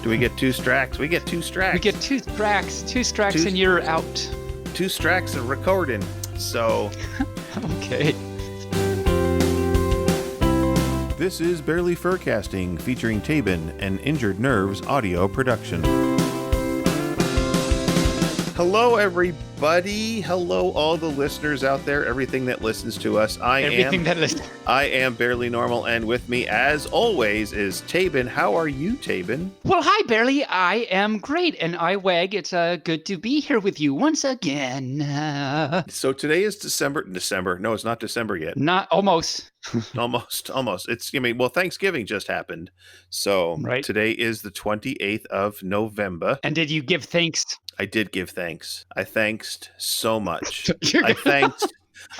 Do we get 2 stracks? We get 2 stracks. We get two stracks, and you're out. 2 stracks of recording. So, Okay. this is Bearly Furcasting, featuring Taebyn and Injured Nerves audio production. Hello, everybody. Hello, all the listeners out there, everything that listens to us. I am Barely Normal, and with me, as always, is Taebyn. How are you, Taebyn? Well, hi, Barely. I am great, and I wag. It's good to be here with you once again. So today is December. No, it's not December yet. Not almost. Almost. Well, Thanksgiving just happened. So Right. Today is the 28th of November. And did you give thanks? I did give thanks. I thanked so much.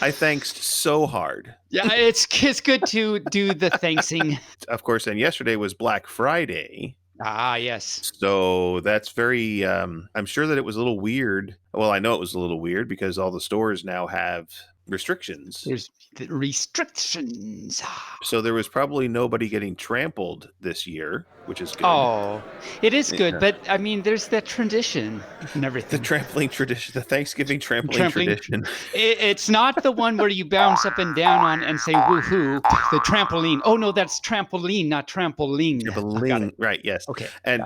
I thanked so hard. Yeah, it's good to do the thanksing. Of course, and yesterday was Black Friday. Ah, yes. So that's very, I'm sure that it was a little weird. Well, I know it was a little weird because all the stores now have restrictions. There's the restrictions. So there was probably nobody getting trampled this year, which is good. Oh, it is good, Yeah. but I mean, there's that tradition and everything. The trampling tradition, the Thanksgiving trampling tradition. It's not the one where you bounce up and down on and say woohoo. The trampoline. Oh no, that's trampoline, not trampoline. Trampoline, right? Yes. Okay. And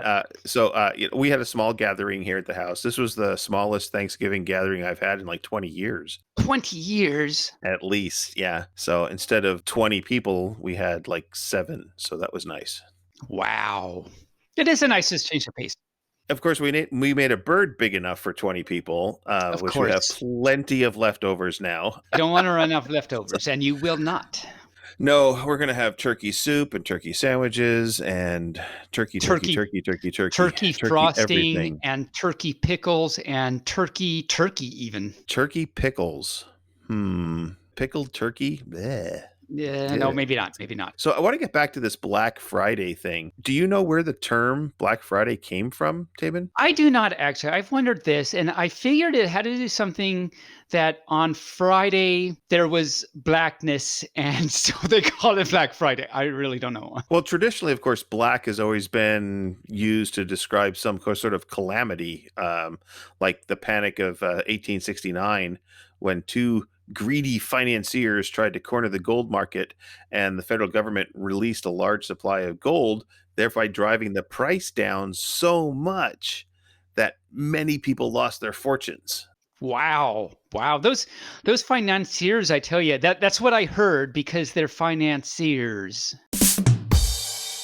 we had a small gathering here at the house. This was the smallest Thanksgiving gathering I've had in like 20 years. 20 years. At least, yeah. So instead of 20 people, we had like 7. So that was nice. Wow. It is a nice change of pace. Of course, we made a bird big enough for 20 people, which we have plenty of leftovers now. You don't want to run out of leftovers, and you will not. No, we're going to have turkey soup and turkey sandwiches and turkey frosting everything. And turkey pickles and turkey even. Turkey pickles. Pickled turkey? Bleh. Yeah, no, maybe not. So I want to get back to this Black Friday thing. Do you know where the term Black Friday came from, Taebyn? I do not actually. I've wondered this, and I figured it had to do something that on Friday there was blackness, and so they called it Black Friday. I really don't know. Well, traditionally, of course, black has always been used to describe some sort of calamity, like the Panic of 1869, when 2 greedy financiers tried to corner the gold market, and the federal government released a large supply of gold, thereby driving the price down so much that many people lost their fortunes. Wow. Those financiers, I tell you, that's what I heard, because they're financiers.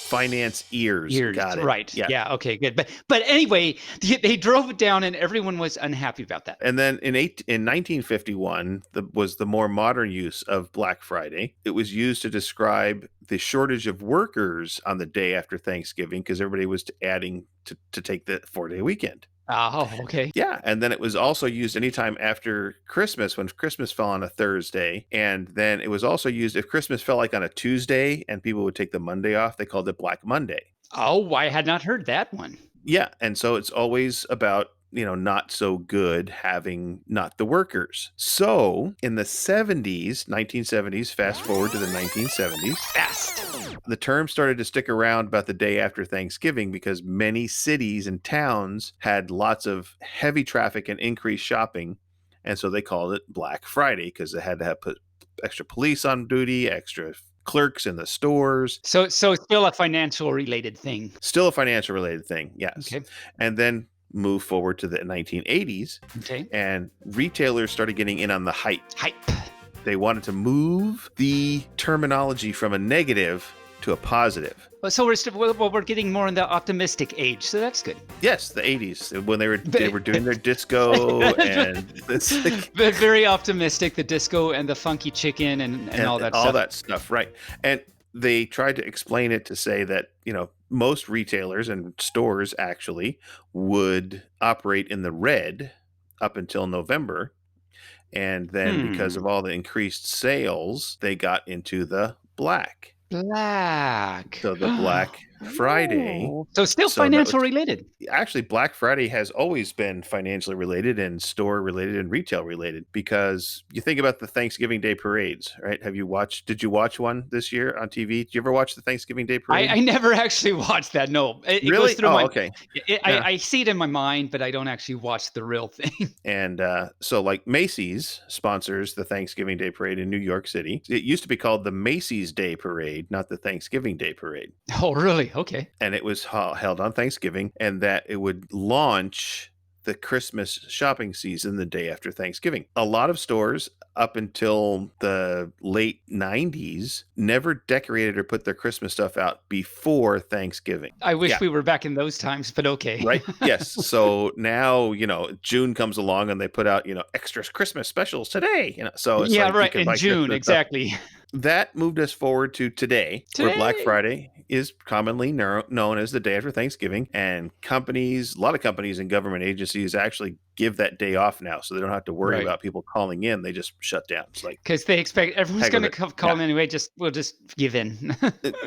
Finance ears. Got it. Right. Yeah. Okay, good. But anyway, they drove it down, and everyone was unhappy about that. And then in 1951 was the more modern use of Black Friday. It was used to describe the shortage of workers on the day after Thanksgiving, because everybody was adding to take the 4-day weekend. Oh, okay. Yeah, and then it was also used anytime after Christmas, when Christmas fell on a Thursday. And then it was also used if Christmas fell like on a Tuesday and people would take the Monday off, they called it Black Monday. Oh, I had not heard that one. Yeah, and so it's always about, not so good having not the workers. So in the 1970s, fast forward to the 1970s. Fast. The term started to stick around about the day after Thanksgiving because many cities and towns had lots of heavy traffic and increased shopping. And so they called it Black Friday because they had to put extra police on duty, extra clerks in the stores. So still a financial related thing. Still a financial related thing, yes. Okay. And then move forward to the 1980s. Okay. And retailers started getting in on the hype. They wanted to move the terminology from a negative to a positive. So we're getting more in the optimistic age, so that's good. Yes, the 80s, when they were doing their disco and this, very optimistic, the disco and the funky chicken and all that stuff. All that stuff, right. And they tried to explain it to say that, most retailers and stores actually would operate in the red up until November. And then because of all the increased sales, they got into the black. Black. So the Friday. Oh, so still So that was financial related. actually Black Friday has always been financially related and store related and retail related because you think about the Thanksgiving Day parades, right? Did you watch one this year on TV? Did you ever watch the Thanksgiving Day parade? I never actually watched that. No, it goes Really? through Oh, my. okay. Yeah. I see it in my mind, but I don't actually watch the real thing. And so, like Macy's sponsors the Thanksgiving Day Parade in New York City. It used to be called the Macy's Day Parade, not the Thanksgiving Day Parade. Oh, really? Okay. And it was held on Thanksgiving, and that it would launch the Christmas shopping season the day after Thanksgiving. A lot of stores up until the late 90s never decorated or put their Christmas stuff out before Thanksgiving. I wish Yeah. we were back in those times, but okay. Right? Yes. So now, June comes along and they put out, extra Christmas specials today, so it's Yeah, like you right. can In buy June, Christmas stuff. exactly. That moved us forward to today, where Black Today. Friday is commonly known as the day after Thanksgiving. And a lot of companies and government agencies actually give that day off now. So they don't have to worry Right. about people calling in. They just shut down. It's like, Because they expect everyone's heck going with to it. call Yeah. anyway. We'll just give in.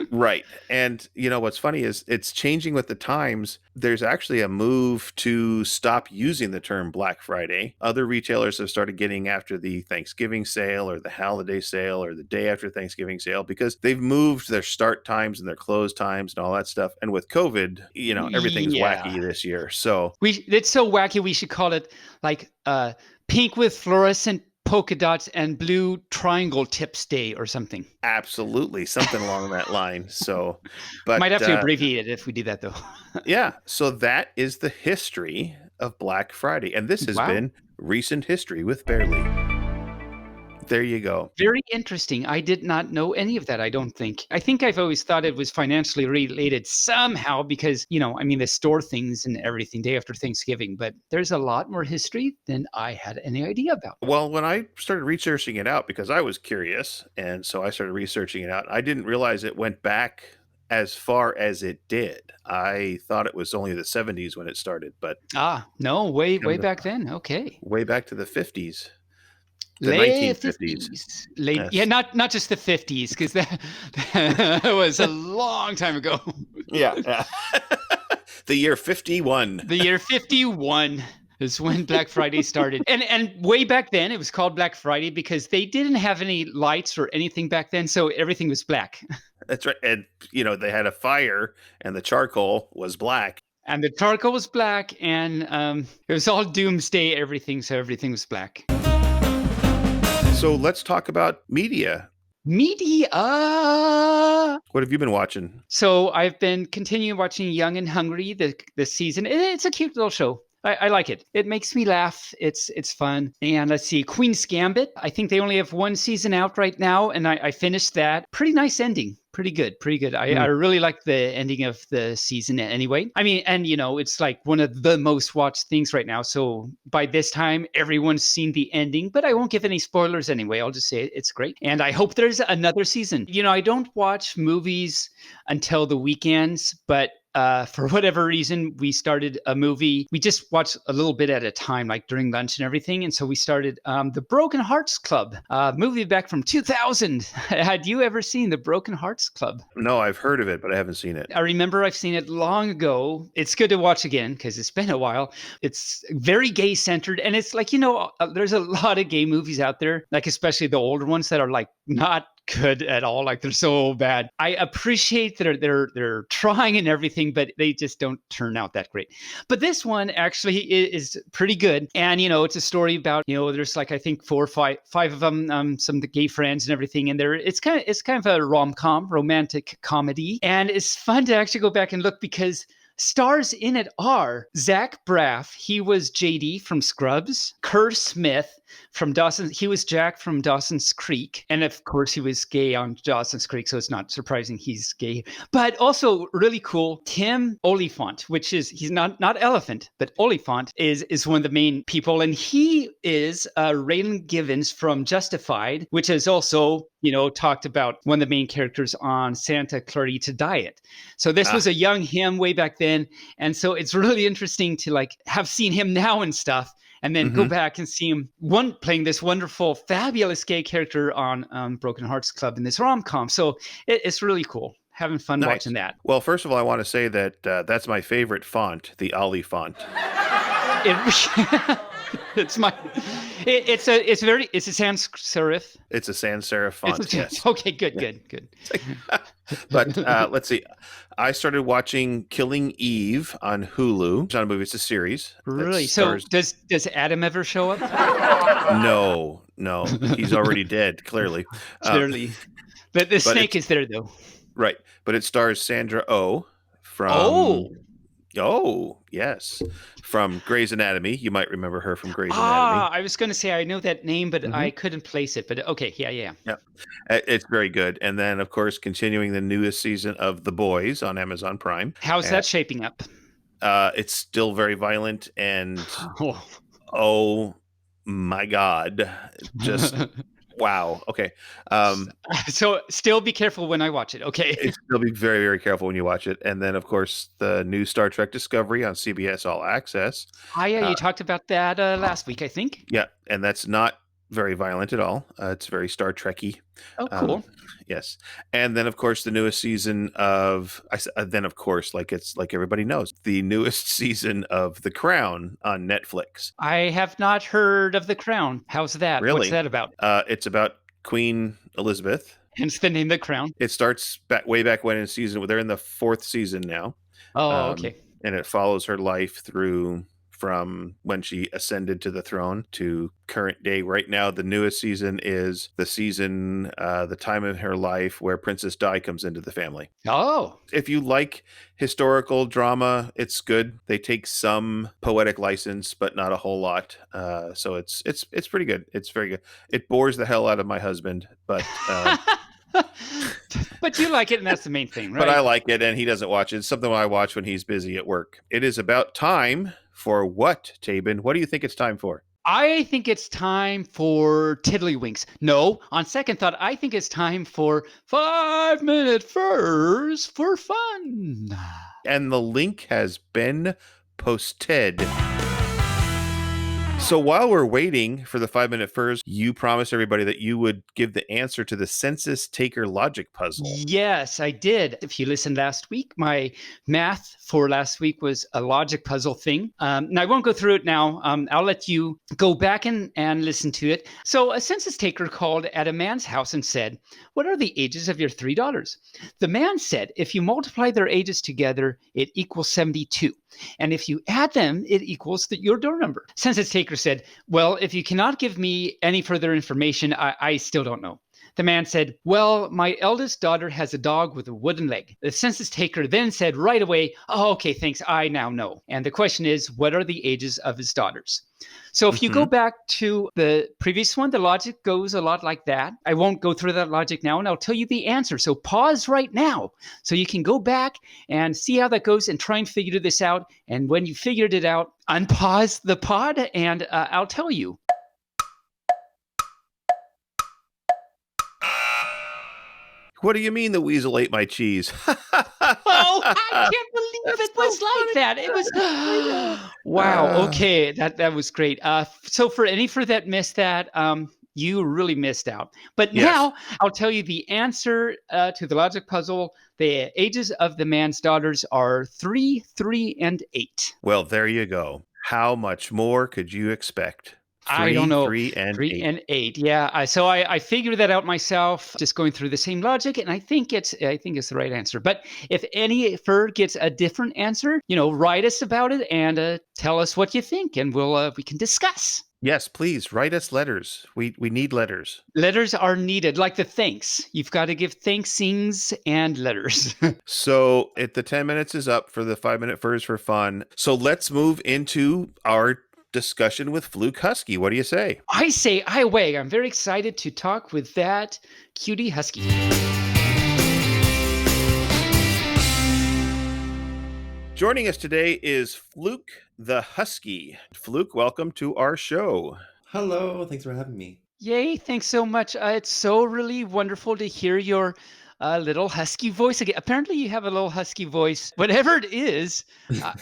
Right. And what's funny is it's changing with the times. There's actually a move to stop using the term Black Friday. Other retailers have started getting after the Thanksgiving sale or the holiday sale or the day after Thanksgiving sale because they've moved their start times and their close times and all that stuff. And with COVID, everything's Yeah. wacky this year. So It's so wacky. We should call it like pink with fluorescent polka dots and blue triangle tips day or something. absolutely something along that line. So, but Might have to abbreviate it if we do that though. yeah, so that is the history of Black Friday. And this has Wow. been Recent History with Bearly. There you go. Very interesting. I did not know any of that, I don't think. I think I've always thought it was financially related somehow because, they store things and everything day after Thanksgiving, but there's a lot more history than I had any idea about. Well, when I started researching it out, because I was curious, and so I started researching it out, I didn't realize it went back as far as it did. I thought it was only the 70s when it started, but No, way back then. Okay. way back to the 50s, the Late 1950s. 50s. Late, Yes. yeah, not just the 50s, because that was a long time ago. Yeah. The year 51. The year 51 is when Black Friday started. And way back then, it was called Black Friday because they didn't have any lights or anything back then, so everything was black. That's right. And, they had a fire and the charcoal was black. And the charcoal was black, and it was all doomsday everything, so everything was black. So let's talk about media. Media. What have you been watching? So I've been continuing watching Young and Hungry this season. It's a cute little show. I like it. It makes me laugh. It's fun. And let's see, Queen's Gambit. I think they only have one season out right now, and I finished that. Pretty nice ending. Pretty good. I really like the ending of the season anyway. I mean, and it's like one of the most watched things right now. So by this time, everyone's seen the ending, but I won't give any spoilers anyway. I'll just say it's great. And I hope there's another season. I don't watch movies until the weekends, but for whatever reason, we started a movie. We just watched a little bit at a time, like during lunch and everything. And so we started the Broken Hearts Club, movie back from 2000. Had you ever seen the Broken Hearts Club? No, I've heard of it, but I haven't seen it. I remember I've seen it long ago. It's good to watch again because it's been a while. It's very gay centered. And it's like, there's a lot of gay movies out there, like especially the older ones that are like not good at all, like they're so bad. I appreciate that they're trying and everything, but they just don't turn out that great. But this one actually is pretty good, and it's a story about there's like I think 4 or 5 of them, some of the gay friends and everything, and it's kind of a romantic comedy, and it's fun to actually go back and look because stars in it are Zach Braff. He was JD from Scrubs. Kerr Smith from Dawson. He was Jack from Dawson's Creek. And of course, he was gay on Dawson's Creek, so it's not surprising he's gay. But also really cool, Tim Oliphant, which is, he's not Elephant, but Oliphant is one of the main people. And he is Raylan Givens from Justified, which is also, talked about one of the main characters on Santa Clarita Diet. So this was a young him way back then. And so it's really interesting to like have seen him now and stuff, and then go back and see him playing this wonderful, fabulous gay character on Broken Hearts Club in this rom-com. So it's really cool. having fun watching Nice. that. Well, first of all, I want to say that that's my favorite font, the Ollie font. It, it's my. It's a sans serif. It's a sans serif font. Yes. Okay. Good. Yeah. Good. Good. But let's see. I started watching Killing Eve on Hulu. It's not a movie; it's a series that Really? So stars. does Adam ever show up? No, no, he's already dead. Clearly, um, Clearly, the but snake it's is there though. right. But it stars Sandra Oh from. Oh, Oh, yes, from Grey's Anatomy. You might remember her from Grey's Anatomy. I was going to say I know that name, but Hmm. I couldn't place it. But okay, yeah, yeah. Yeah, it's very good. And then, of course, continuing the newest season of The Boys on Amazon Prime. How's that shaping up? It's still very violent, and Oh. oh my god, just wow. Okay, So still be careful when I watch it. Okay. it's still be very very careful when you watch it. And then, of course, the new Star Trek Discovery on CBS All Access. Yeah, Uh, you talked about that last week, I think. yeah, and that's not very violent at all. It's very Star Trekky. Oh, Um, cool. yes, and then of course the newest season of then of course, like it's like everybody knows, the newest season of The Crown on Netflix. I have not heard of The Crown. How's that? What's Really, that about? it's about Queen Elizabeth. Hence the name The Crown. It starts back way back when in season. They're in the fourth season now, Oh, um, okay. and it follows her life through from when she ascended to the throne to current day. Right now, the newest season is the season, the time of her life where Princess Di comes into the family. Oh, If you like historical drama, it's good. They take some poetic license, but not a whole lot. So it's pretty good. It's very good. It bores the hell out of my husband, but you like it, and that's the main thing, but I right? like it, and he doesn't watch it. It's something I watch when he's busy at work. It is about time for what, Taebyn? What do you think it's time for? I think it's time for tiddlywinks. No, on second thought, I think it's time for 5-minute furs for fun. And the link has been posted. So while we're waiting for the 5-minute furs, you promised everybody that you would give the answer to the census taker logic puzzle. Yes, I did. If you listened last week, my math for last week was a logic puzzle thing. Now, I won't go through it now. I'll let you go back and listen to it. So a census taker called at a man's house and said, "What are the ages of your 3 daughters?" The man said, "If you multiply their ages together, it equals 72. And if you add them, it equals your door number." Census taker said, "Well, if you cannot give me any further information, I still don't know." The man said, "Well, my eldest daughter has a dog with a wooden leg." The census taker then said right away, "Oh, okay, thanks. I now know." And the question is, what are the ages of his daughters? So if you go Mhm. back to the previous one, the logic goes a lot like that. I won't go through that logic now, and I'll tell you the answer. So pause right now so you can go back and see how that goes and try and figure this out. And when you figured it out, unpause the pod and I'll tell you. What do you mean the weasel ate my cheese? Oh, I can't believe it was like that. It was wow. Okay, that was great. So for that missed that, you really missed out. But Yes. now I'll tell you the answer to the logic puzzle. The ages of the man's daughters are 3, 3, and 8. Well, there you go. How much more could you expect? I don't 3, know. 3, and 3 8. and 8. Yeah. So I figured that out myself, just going through the same logic, and I think it's the right answer. But if any fur gets a different answer, write us about it and tell us what you think, and we can discuss. Yes, please write us letters. We need letters. Letters are needed, like the thanks. You've got to give thanksings and letters. So the 10 minutes is up for the 5-minute furs for fun. So let's move into our discussion with Fluke Husky. What do you say? I say, I wag. I'm very excited to talk with that cutie husky. Joining us today is Fluke the Husky. Fluke, welcome to our show. Hello, thanks for having me. Yay, thanks so much. It's so really wonderful to hear your little husky voice again. Apparently, you have a little husky voice. Whatever it is,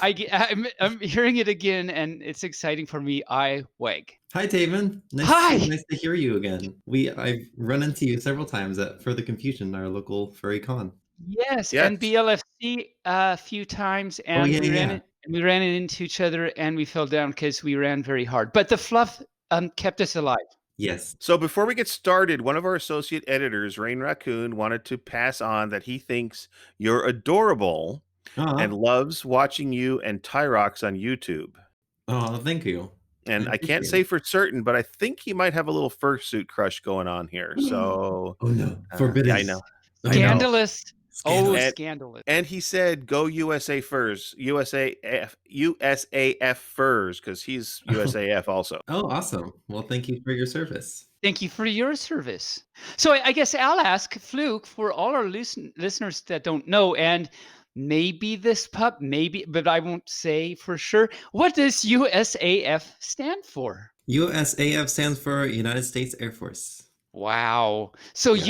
I'm hearing it again, and it's exciting for me. I wag. Hi, Taven. Hi. Nice to hear you again. I've run into you several times at Further Confusion, our local furry con. Yes, Yes. and BLFC a few times, Oh and yeah, yeah. we ran into each other, and we fell down because we ran very hard. But the fluff kept us alive. Yes. So before we get started, one of our associate editors, Rain Raccoon, wanted to pass on that he thinks you're adorable and Oh, loves watching you and Tyrox on YouTube. oh, thank you. I And I can't appreciate say for certain, but I think he might have a little fursuit crush going on here. it. So, Oh no, yeah, I forbidden. know. I know. Scandalous. Oh, Scandalous. And scandalous. and he said, "Go USA first, USAF furs, because he's Oh, USAF also." oh, awesome. Well, thank you for your service. Thank you for your service. So I guess I'll ask Fluke for all our listeners that don't know, and maybe this pup, maybe, but I won't say for sure. What does USAF stand for? USAF stands for United States Air Force. Wow. So Yeah,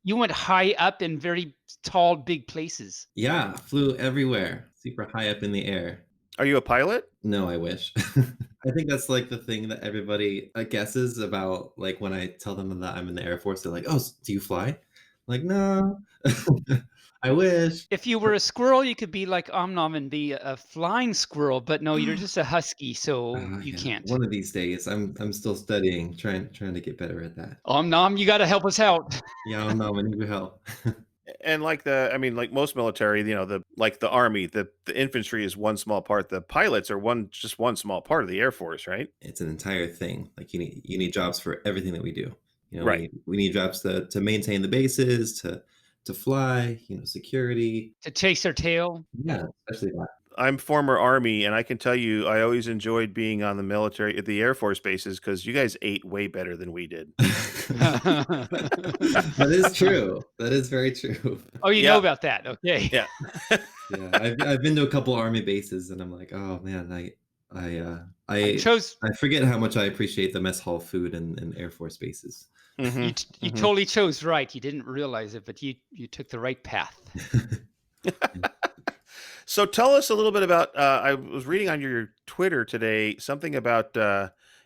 you went high up in very tall, big places. yeah, flew everywhere, super high up in the air. Are you a pilot? No, I wish. I think that's like the thing that everybody guesses about. Like when I tell them that I'm in the Air Force, they're like, "Oh, do you fly?" Like, no, I wish. If you were a squirrel, you could be like Om Nom and be a flying squirrel, but no, you're just a husky, so you Yeah, can't. one of these days, I'm still studying, trying to get better at that. Om Nom, you got to help us out. Yeah, I don't know. I need your help. And I mean, like most military, like the army, the infantry is one small part. The pilots are just one small part of the Air Force, right? It's an entire thing. Like you need jobs for everything that we do. Right. We need jobs to maintain the bases, to fly, security. To chase their tail. Yeah, especially that. I'm former Army, and I can tell you, I always enjoyed being on the Air Force bases because you guys ate way better than we did. That is true. That is very true. Oh, you know Yeah, about that. Okay. yeah. Yeah, I've been to a couple army bases, and I'm like, oh man, I I chose I forget how much I appreciate the mess hall food and Air Force bases. Hmm. you Hmm. totally chose right. You didn't realize it, but you took the right path. So tell us a little bit about. I was reading on your Twitter today something about.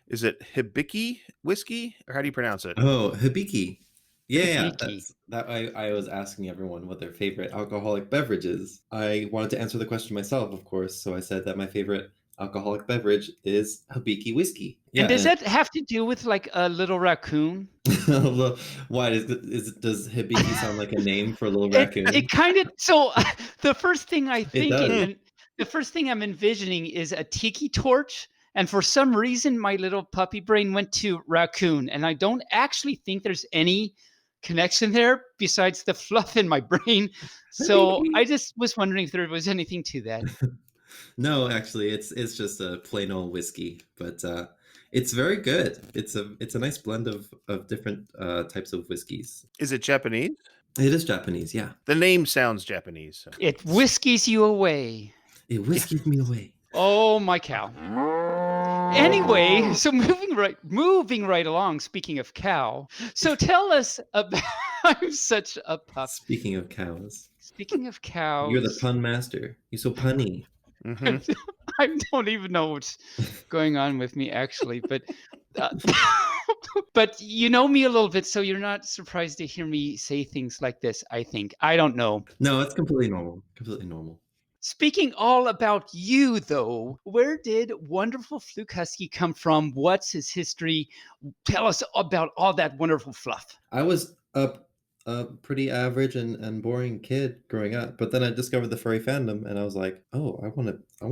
Is it Hibiki whiskey, or how do you pronounce it? Oh, Hibiki. Yeah, Hibiki. I was asking everyone what their favorite alcoholic beverage is. I wanted to answer the question myself, of course, so I said that my favorite alcoholic beverage is Hibiki whiskey. And Yeah, does that have to do with like a little raccoon? Well, why does Hibiki sound like a name for a little It raccoon? kind of so the first thing I It think does. and the first thing I'm envisioning is a tiki torch. And for some reason, my little puppy brain went to raccoon. And I don't actually think there's any connection there besides the fluff in my brain. So Hibiki. I just was wondering if there was anything to that. No, actually, it's just a plain old whiskey, but it's very good. It's a nice blend of different types of whiskeys. Is it Japanese? It is Japanese, yeah. The name sounds Japanese. So. It whiskies you away. It whiskies me away. Oh, my cow. Anyway, so moving right along, speaking of cow. So tell us about I'm such a pup. Speaking of cows, Speaking of you're the cows, pun master. You're so punny. Hmm. I don't even know what's going on with me actually, but uh, but you know me a little bit, so you're not surprised to hear me say things like this, I think. I don't know. No, it's completely normal. Completely normal. Speaking all about you, though, where did wonderful Fluke Husky come from? What's his history? Tell us about all that wonderful fluff. I was a pretty average and boring kid growing up, but then I discovered the furry fandom, and I was like, oh, I want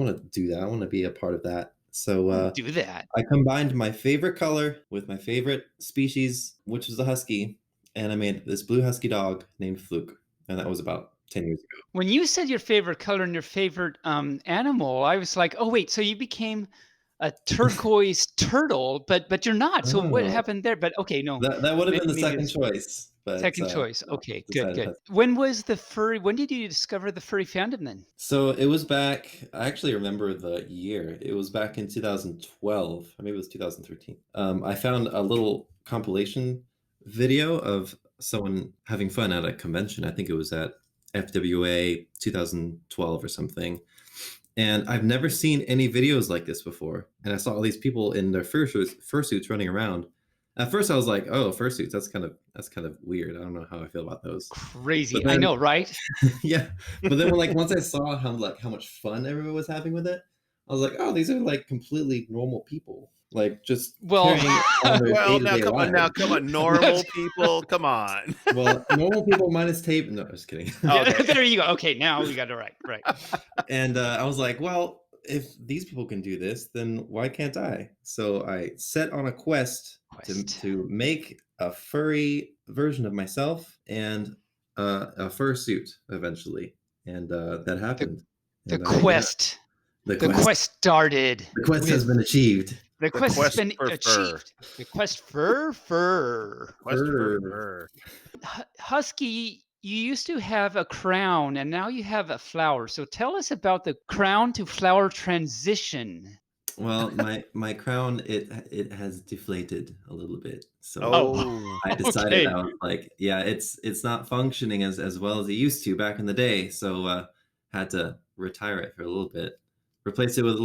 to do that. I want to be a part of that. So Do that. I combined my favorite color with my favorite species, which was the husky, and I made this blue husky dog named Fluke, and that was about 10 years ago. When you said your favorite color and your favorite animal, I was like, oh wait, so you became a turquoise turtle, but you're not. So what Oh, happened there? But okay, no, that would have been the maybe second it's choice, but second choice. Okay, good, decided good. husky. When was the furry? When did you discover the furry fandom then? So it was back. I actually remember the year. It was back in 2012, or maybe it was 2013. I found a little compilation video of someone having fun at a convention. I think it was at FWA 2012 or something. And I've never seen any videos like this before. And I saw all these people in their fursuits running around. At first I was like, oh, fursuits, that's kind of weird. I don't know how I feel about those. But Crazy. I then know, right? yeah, but then when, like, once I saw how much fun everyone was having with it, I was like, oh, these are like completely normal people, like just Well, carrying on their Well, day-to-day now lives. come on, normal people, come on. Well, normal people minus tape. No, just kidding. yeah, Okay. there you go. Okay, now we got it right. Right. And I was like, well, if these people can do this, then why can't I? So I set on a quest to Quest. make a furry version of myself and a fursuit eventually, and that The happened. the And yeah, quest. the The quest, quest started the quest has with been achieved. the The quest has quest been for fur. achieved. The quest for fur. Quest for Fur. fur. Husky, you used to have a crown and now you have a flower. So tell us about the crown to flower transition. Well, my crown, it has deflated a little bit, so Oh, Oh. I decided, okay. I was like, yeah, it's not functioning as well as it used to back in the day, so had to retire it for a little bit, replace it with a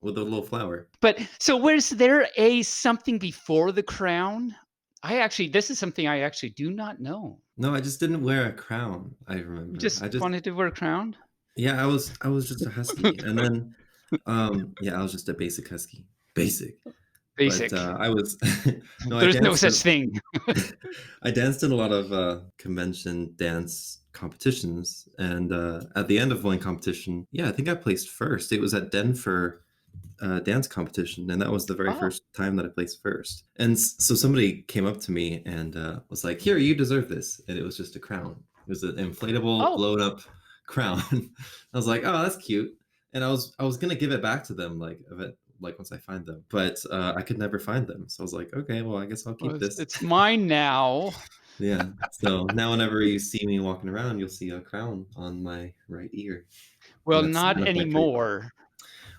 little flower. But so was there a something before the crown? This is something I actually do not know. No, I just didn't wear a crown. I You remember. just wanted to wear a crown? Yeah, I was just a husky, and then yeah, I was just a basic husky, basic. But Basic. I was no, I There's no danced. such thing. I danced in a lot of convention dance competitions, and at the end of one competition, yeah, I think I placed first. It was at Denver dance competition, and that was the very Oh, first time that I placed first. And so somebody came up to me and was like, "Here, you deserve this," and it was just a crown. It was an inflatable, oh, blown up crown. I was like, "Oh, that's cute," and I was gonna give it back to them, like once I find them, but I could never find them. So I was like, okay, well, I guess I'll well, keep this. it's mine now. Yeah. So now whenever you see me walking around, you'll see a crown on my right ear, and Well, that's not kind of my trademark. anymore.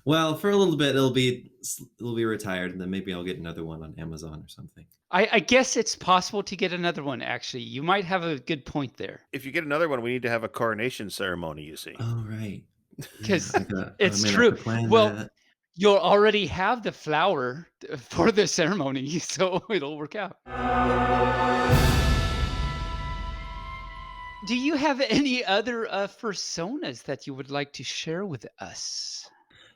Well, for a little bit, it'll be retired, and then maybe I'll get another one on Amazon or something. I guess it's possible to get another one, actually. You might have a good point there. If you get another one, we need to have a coronation ceremony, you see. Oh, right. Yeah, Because I it's may have true. to plan Well, that. you'll already have the flower for the ceremony, so it'll work out. Do you have any other personas that you would like to share with us?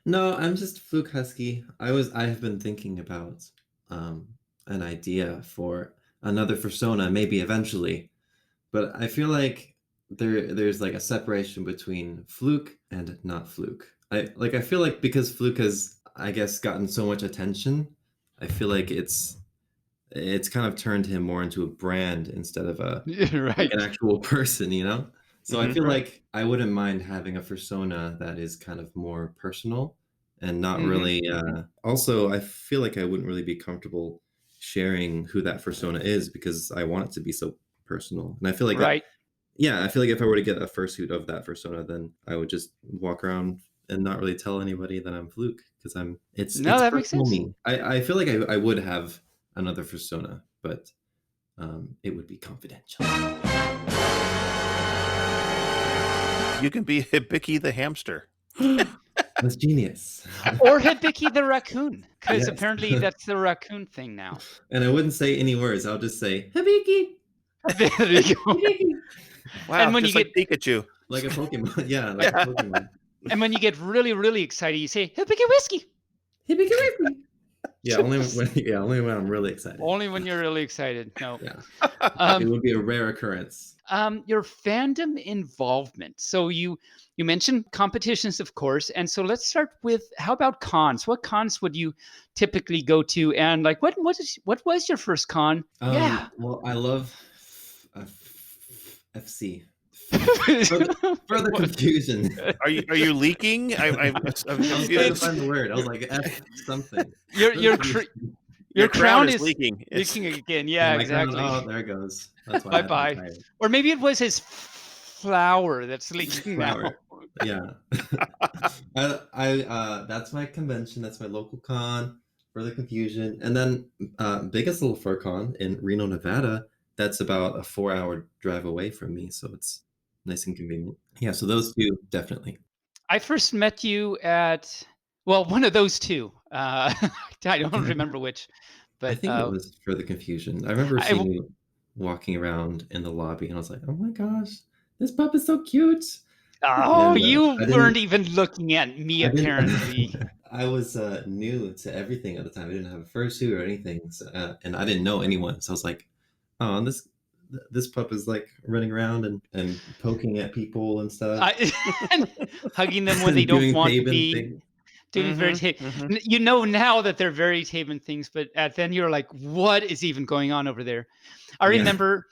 No, I'm just Fluke Husky. I have been thinking about um, an idea for another persona, maybe eventually, but I feel like there's like a separation between Fluke and not Fluke. I feel like because Fluke has, I guess, gotten so much attention, I feel like it's kind of turned him more into a brand instead of like an Right. actual person, you know? So I Hmm. feel Right. like I wouldn't mind having a persona that is kind of more personal and not Hmm. really also I feel like I wouldn't really be comfortable sharing who that persona is because I want it to be so personal. And I feel like Right. yeah, I feel like if I were to get a fursuit of that persona, then I would just walk around and not really tell anybody that I'm Fluke because No, it's that makes personal sense. me. I feel like I would have another persona, but it would be confidential. You can be Hibiki the hamster. That's genius. Or Hibiki the raccoon, because Yes. apparently that's the raccoon thing now. And I wouldn't say any words. I'll just say Hibiki, There you go. Hibiki, Wow, And when you just like get Pikachu. like a Pokemon. Yeah, like a Yeah. Pokemon. and when you get really, really excited, you say Hibiki whiskey. Hibiki, Hibiki. Yeah, only when I'm really excited. Only when you're really excited. No. Yeah, it Um, would be a rare occurrence. your fandom involvement. So you mentioned competitions, of course, and so let's start with how about cons? What cons would you typically go to, and like what was your first con? Yeah. Well, I love FC. Further What- confusion. Are you leaking? I'm I was trying to confused. find the word. I was like F something. your Further your confusion. your crown is is leaking. It's- leaking again. And Yeah, my crown, exactly. oh, there it goes. That's why I Bye had to bye. retire it. Or maybe it was his flower that's leaking now. Flower. Yeah. That's my convention. That's my local con. Further confusion. And then biggest little fur con in Reno, Nevada. That's about a 4-hour drive away from me, so it's nice and convenient. Yeah, so those two definitely. I first met you at, well, one of those two. I don't remember which, I But think it was for the confusion. I remember I seeing you walking around in the lobby, and I was like, "Oh my gosh, this pup is so cute!" oh, And you weren't even looking at me I didn't. apparently. I was new to everything at the time. I didn't have a fursuit or anything, so, and I didn't know anyone. So I was like, "Oh, and this pup is like running around and poking at people and stuff, And hugging them when they and don't doing want to Taben be. thing." Doing very you know now that they're very Taven things, but at then you're like, what is even going on over there? I Yeah. remember,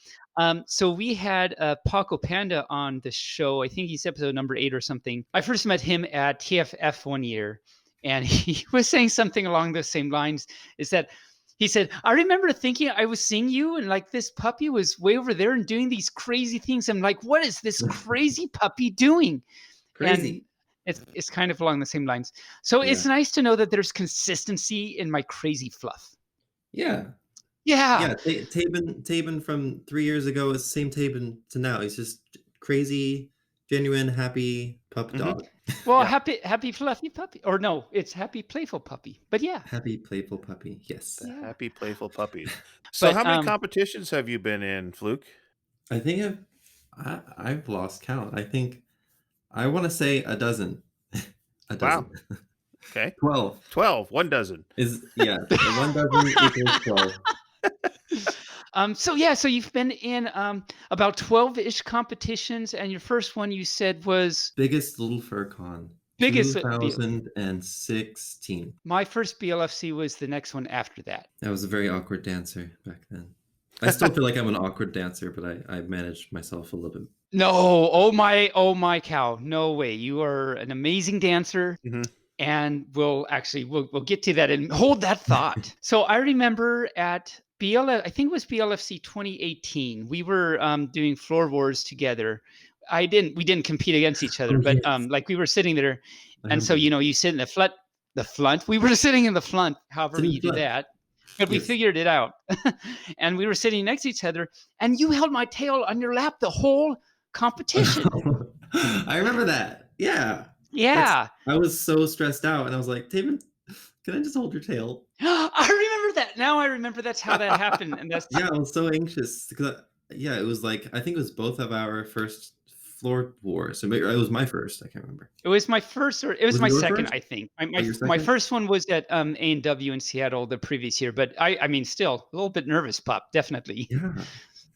so we had Paco Panda on the show. I think he's episode number 8 or something. I first met him at TFF one year, and he was saying something along the same lines. Is that he said, I remember thinking I was seeing you, and like this puppy was way over there and doing these crazy things. I'm like, what is this crazy puppy doing? And Crazy. it's kind of along the same lines. So Yeah. it's nice to know that there's consistency in my crazy fluff. Yeah. Yeah. Yeah. Taben from 3 years ago is the same Taben to now. He's just crazy, genuine, happy pup dog. Well, Yeah. happy fluffy puppy. Or no, it's happy playful puppy. But yeah. Happy, playful puppy. Yes. The Yeah. happy, playful puppies. So, But how many competitions have you been in, Fluke? I think I've lost count. I think I want to say a dozen. A Wow. dozen. Okay. 12 12, 1 dozen. is, yeah, 1 dozen equals 12. So yeah, so you've been in about 12-ish competitions, and your first one you said was Biggest Little Fur Con, biggest. 2016. My first BLFC was the next one after that. I was a very awkward dancer back then. I still feel like I'm an awkward dancer, but I managed myself a little bit. No, oh my cow. No way. You are an amazing dancer. And we'll get to that and hold that thought. So I remember at I think it was BLFC 2018, we were doing floor wars together. We didn't compete against each other, Oh, but yes. like we were sitting there, I and so remember. you sit in the front. We were sitting in the front, however Sitting you do flat. that. But we Yes. figured it out. And we were sitting next to each other, and you held my tail on your lap the whole competition. I remember that. Yeah. Yeah. I was so stressed out, and I was like, Taven, can I just hold your tail? I remember that. Now I remember that's how that happened. And that's Yeah, I was so anxious because, yeah, it was like, I think it was both of our first floor wars. So maybe it was my first. I can't remember. It was my first, or it was Was it my your second, first? I think. Your My second? first one was at A&W in Seattle the previous year, but I mean, still a little bit nervous, pup, definitely. Yeah.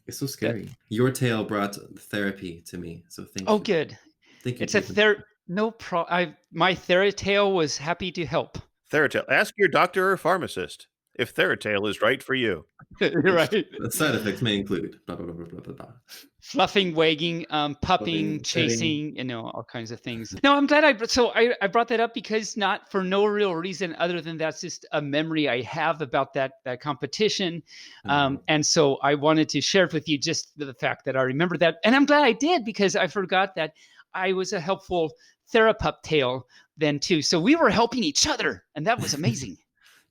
It's so scary. Your tail brought therapy to me, so thank Oh, you. good. Thank you, It's a Taven. no problem. My Theratail was happy to help. Theratal. Ask your doctor or pharmacist if Theratal is right for you. Right. The side effects may include blah, blah, blah, blah, blah, blah, blah. Fluffing, wagging, pupping, Fluffing, chasing, all kinds of things. No, I'm glad I brought that up because not for no real reason other than that's just a memory I have about that competition. And so I wanted to share it with you, just the fact that I remember that. And I'm glad I did, because I forgot that I was a helpful Therapup tail then too. So we were helping each other, and that was amazing.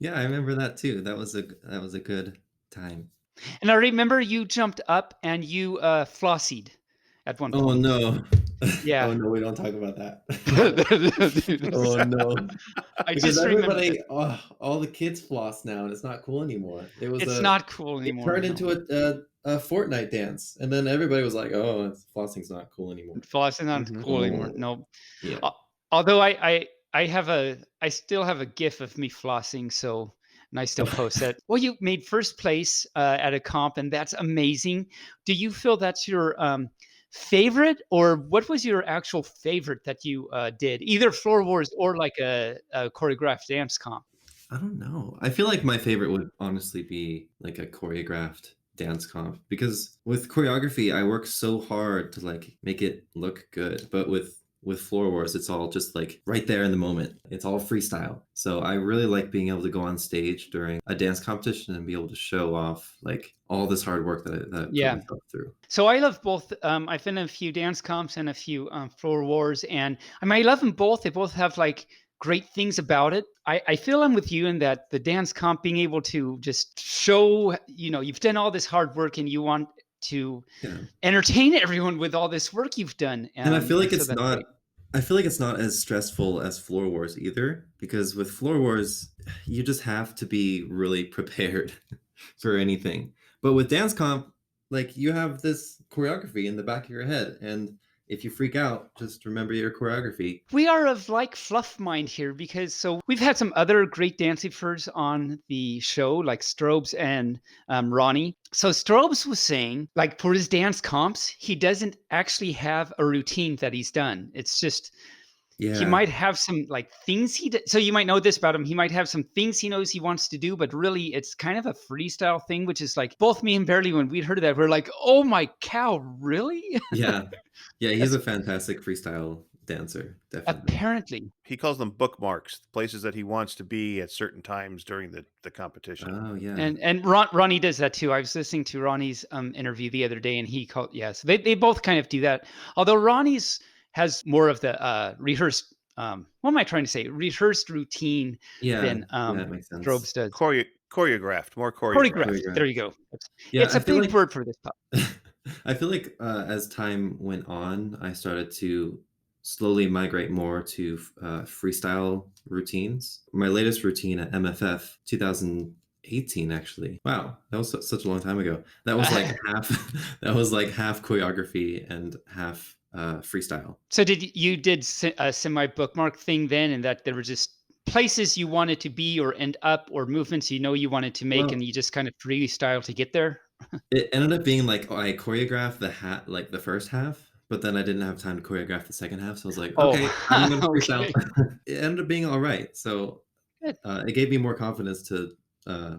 Yeah, I remember that too. That was a good time. And I remember you jumped up and you flossied at one Oh point. no. Yeah. Oh no, we don't talk about that. Oh Oh, no. I Because just remember everybody, all the kids floss now, and it's not cool anymore. it's not cool It anymore. turned No. into a Fortnite dance, and then everybody was like, "Oh, flossing's not cool anymore." Flossing not cool anymore. Oh, No. yeah. Although I still have a GIF of me flossing, so and I still post that. Well, you made first place at a comp, and that's amazing. Do you feel that's your favorite, or what was your actual favorite that you did, either Floor Wars or like a choreographed dance comp? I don't know. I feel like my favorite would honestly be like a choreographed dance comp, because with choreography I work so hard to like make it look good, but with Floor Wars it's all just like right there in the moment. It's all freestyle. So I really like being able to go on stage during a dance competition and be able to show off like all this hard work that I put myself through. So I love both. I've been in a few dance comps and a few Floor Wars, and I mean, I love them both. They both have like great things about it. I feel I'm with you in that the dance comp, being able to just show, you've done all this hard work and you want to entertain everyone with all this work you've done. And I feel like so it's that's not great. I feel like it's not as stressful as Floor Wars either, because with Floor Wars, you just have to be really prepared for anything. But with dance comp, like you have this choreography in the back of your head, and if you freak out, just remember your choreography. We are of like fluff mind here because so we've had some other great dancers on the show, like Strobes and Ronnie. So Strobes was saying, like for his dance comps, he doesn't actually have a routine that he's done. It's just he Yeah, might have some like things so you might know this about him. He might have some things he knows he wants to do, but really it's kind of a freestyle thing, which is like both me and Barely, when we'd heard of that, we're like, oh my cow, really? yeah, yeah. He's That's a fantastic freestyle dancer, definitely. apparently. He calls them bookmarks, places that he wants to be at certain times during the competition. Oh yeah, And Ronnie does that too. I was listening to Ronnie's interview the other day, and he called yes. They both kind of do that. Although Ronnie's has more of the rehearsed. What am I trying to say? Rehearsed routine yeah, than yeah. It makes sense. Strobes does. Choreographed, more choreographed. Choreographed. There Choreographed. you go. Yeah, It's I a feel big like word for this. I feel like as time went on, I started to slowly migrate more to freestyle routines. My latest routine at MFF 2018, actually. Wow, that was such a long time ago. That was like half. That was like half choreography and half freestyle. So you did a semi bookmark thing then, and that there were just places you wanted to be or end up or movements you wanted to make, and Well, you just kind of freestyle to get there. it ended up being like I choreographed like the first half, but then I didn't have time to choreograph the second half. So I was like, Oh, okay, I'm gonna freestyle. okay. It ended up being all right. So Good. it gave me more confidence to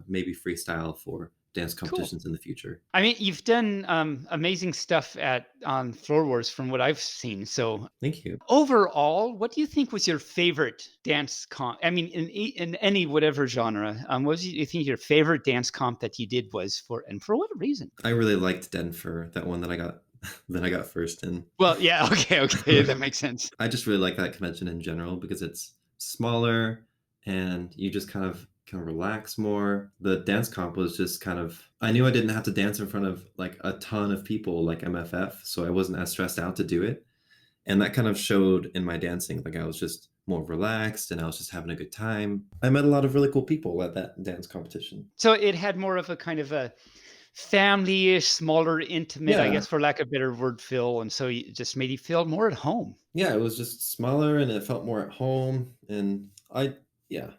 maybe freestyle for dance Cool. competitions in the future. I mean, you've done amazing stuff at on Floor Wars from what I've seen. So Thank you. overall, what do you think was your favorite dance comp? I mean, in any whatever genre, what do you think your favorite dance comp that you did was for, and for what reason? I really liked Denver, that one that I got that I got first in. Well, yeah, okay, that makes sense. I just really like that convention in general because it's smaller and you just kind of can relax more. The dance comp was just kind of I knew I didn't have to dance in front of like a ton of people like MFF, so I wasn't as stressed out to do it. And that kind of showed in my dancing. Like I was just more relaxed and I was just having a good time. I met a lot of really cool people at that dance competition. So it had more of a kind of a family-ish, smaller, intimate, I Yeah. guess, for lack of a better word, feel, and so it just made you feel more at home. Yeah, it was just smaller and it felt more at home. And yeah,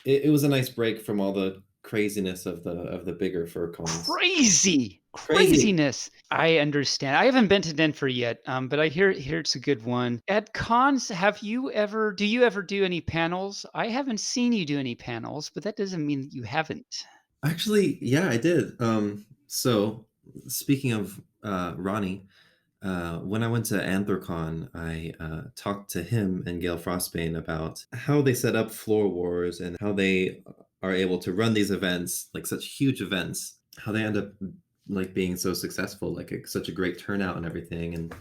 it was a nice break from all the craziness of the bigger fur cons. Crazy Crazy. craziness. I understand. I haven't been to Denver yet, but I hear it's a good one. At cons, do you ever do any panels? I haven't seen you do any panels, but that doesn't mean that you haven't. Actually, yeah, I did. So speaking of Ronnie, when I went to Anthrocon, I talked to him and Gail Frostbane about how they set up Floor Wars and how they are able to run these events, like such huge events, how they end up like being so successful, like such a great turnout and everything. And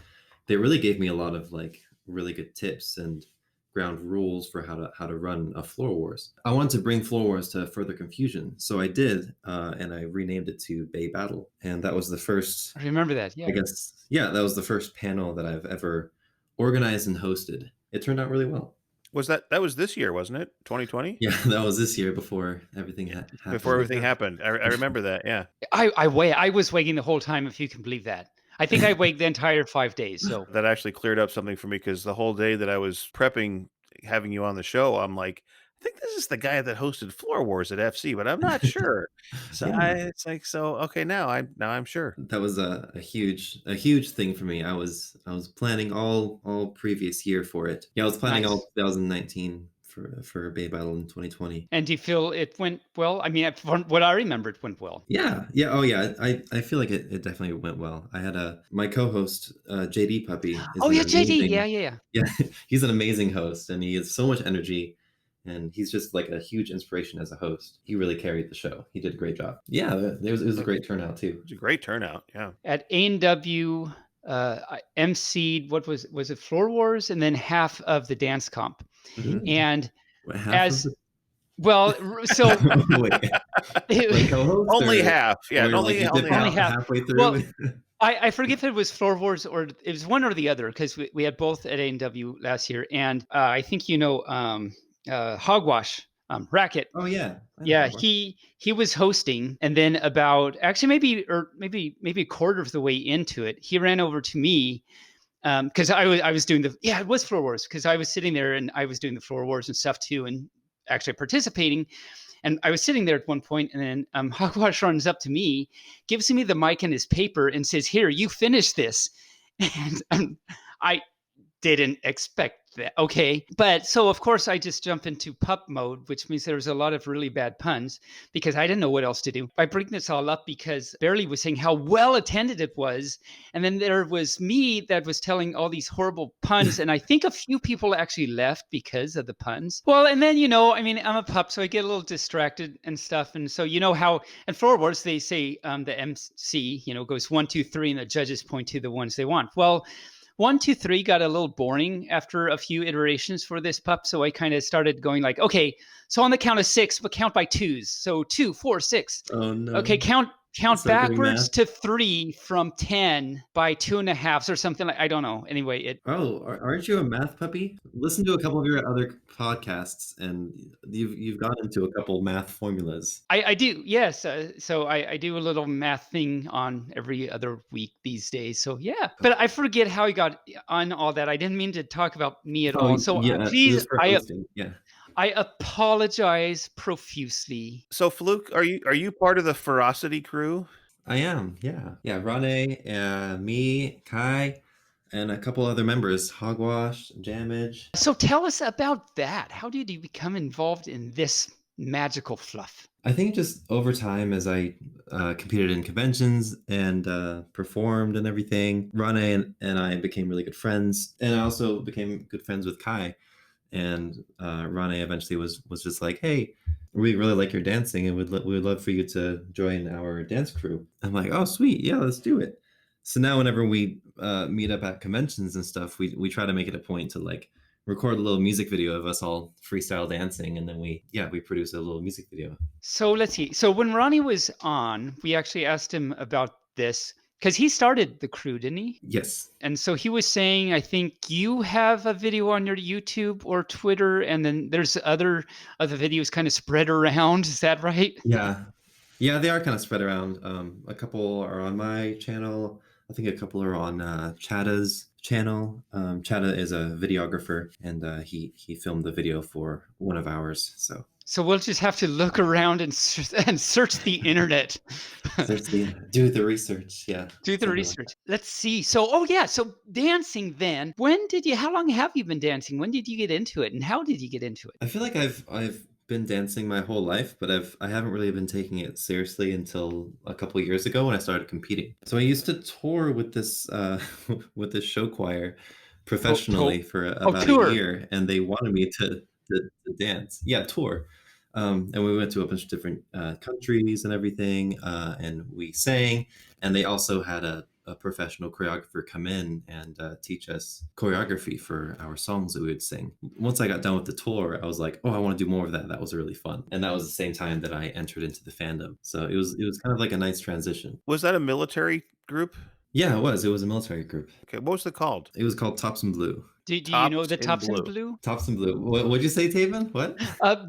they really gave me a lot of like really good tips and ground rules for how to run a Floor Wars. I wanted to bring Floor Wars to further confusion, so I did, and I renamed it to Bay Battle, and that was the first. I remember that. I Yeah. guess, yeah, that was the first panel that I've ever organized and hosted. It turned out really well. That was this year, wasn't it? 2020? Yeah, that was this year before everything Before happened. everything happened. I remember that, yeah. I was waiting the whole time, if you can believe that. I think I waited the entire 5 days. So That actually cleared up something for me because the whole day that I was prepping having you on the show, I'm like, I think this is the guy that hosted Floor Wars at FC, but I'm not sure. So Yeah, it's like, so okay, now I'm sure. that was a huge thing for me. I was planning all previous year for it. Yeah, I was planning all nice. 2019 for Bay Battle in 2020. And do you feel it went well? I mean, from what I remember, it went well. Yeah, yeah, oh yeah. I feel like it definitely went well. I had my co-host JD Puppy is Oh an yeah, JD. amazing. Yeah. Yeah, he's an amazing host and he has so much energy and he's just like a huge inspiration as a host. He really carried the show. He did a great job. Yeah, it was a great turnout It too. was a great turnout. Yeah. At A&W, I emceed was it Floor Wars, and then half of the dance comp. Mhm. And What half of as the well, so wait, like co-host Only half. Yeah, or like only you dip only only half. out half. halfway Well, through? I forget if it was Floor Wars or it was one or the other because we had both at A&W last year. And I think Hogwash, Racket. Oh yeah, I know Yeah, Hogwarts. he was hosting, and then about actually maybe a quarter of the way into it, he ran over to me because I was doing it was Floor Wars because I was sitting there and I was doing the Floor Wars and stuff too, and actually participating. And I was sitting there at one point, and then Hogwash runs up to me, gives me the mic and his paper, and says, "Here, you finish this." And I didn't expect that. Okay. But so, of course, I just jump into pup mode, which means there's a lot of really bad puns because I didn't know what else to do. I bring this all up because Bearly was saying how well attended it was. And then there was me that was telling all these horrible puns. And I think a few people actually left because of the puns. Well, and then, I mean, I'm a pup, so I get a little distracted and stuff. And so, how, and Floor Wars, they say the MC, goes 1, 2, 3, and the judges point to the ones they want. Well, 1, 2, 3 got a little boring after a few iterations for this pup. So I kind of started going like, okay, so on the count of 6, but count by twos. So 2, 4, 6. Oh no. Okay, count Start doing backwards math. to 3 from 10 by 2.5 or something like. I don't know. Anyway, Oh, aren't you a math puppy? Listen to a couple of your other podcasts, and you've gone into a couple math formulas. I do, yes. So I do a little math thing on every other week these days. So yeah, but I forget how I got on all that. I didn't mean to talk about me at Oh all. So yeah, it please, was for hosting. Yeah, I apologize profusely. So, Fluke, are you part of the Ferocity crew? I am. Yeah, yeah. Rane, me, Kai, and a couple other members: Hogwash, Jamage. So tell us about that. How did you become involved in this magical fluff? I think just over time, as I competed in conventions and performed and everything, Rane and I became really good friends, and I also became good friends with Kai. And Rane eventually was just like, "Hey, we really like your dancing, and we would love for you to join our dance crew." I'm like, "Oh, sweet, yeah, let's do it." So now, whenever we meet up at conventions and stuff, we try to make it a point to like record a little music video of us all freestyle dancing, and then we produce a little music video. So let's see. So when Ronnie was on, we actually asked him about this because he started the crew, didn't he? Yes. And so he was saying, I think you have a video on your YouTube or Twitter, and then there's other videos kind of spread around. Is that right? Yeah. Yeah, they are kind of spread around. A couple are on my channel. I think a couple are on Chada's channel. Chada is a videographer, and he filmed the video for one of ours. So we'll just have to look around and search the internet. Do the research. Yeah. Do the something like research. Let's see. So, so dancing then. How long have you been dancing? When did you get into it? And how did you get into it? I feel like I've been dancing my whole life, but I haven't really been taking it seriously until a couple of years ago when I started competing. So I used to tour with this with this show choir professionally for about tour. a year, and they wanted me to dance. Yeah, tour. And we went to a bunch of different countries and everything, and we sang. And they also had a professional choreographer come in and teach us choreography for our songs that we would sing. Once I got done with the tour, I was like, oh, I want to do more of that. That was really fun. And that was the same time that I entered into the fandom. So it was kind of like a nice transition. Was that a military group? Yeah, it was. It was a military group. Okay, what was it called? It was called Tops in Blue. Do you know the Tops in Blue? Blue? Tops in Blue. What'd you say, Taebyn? What?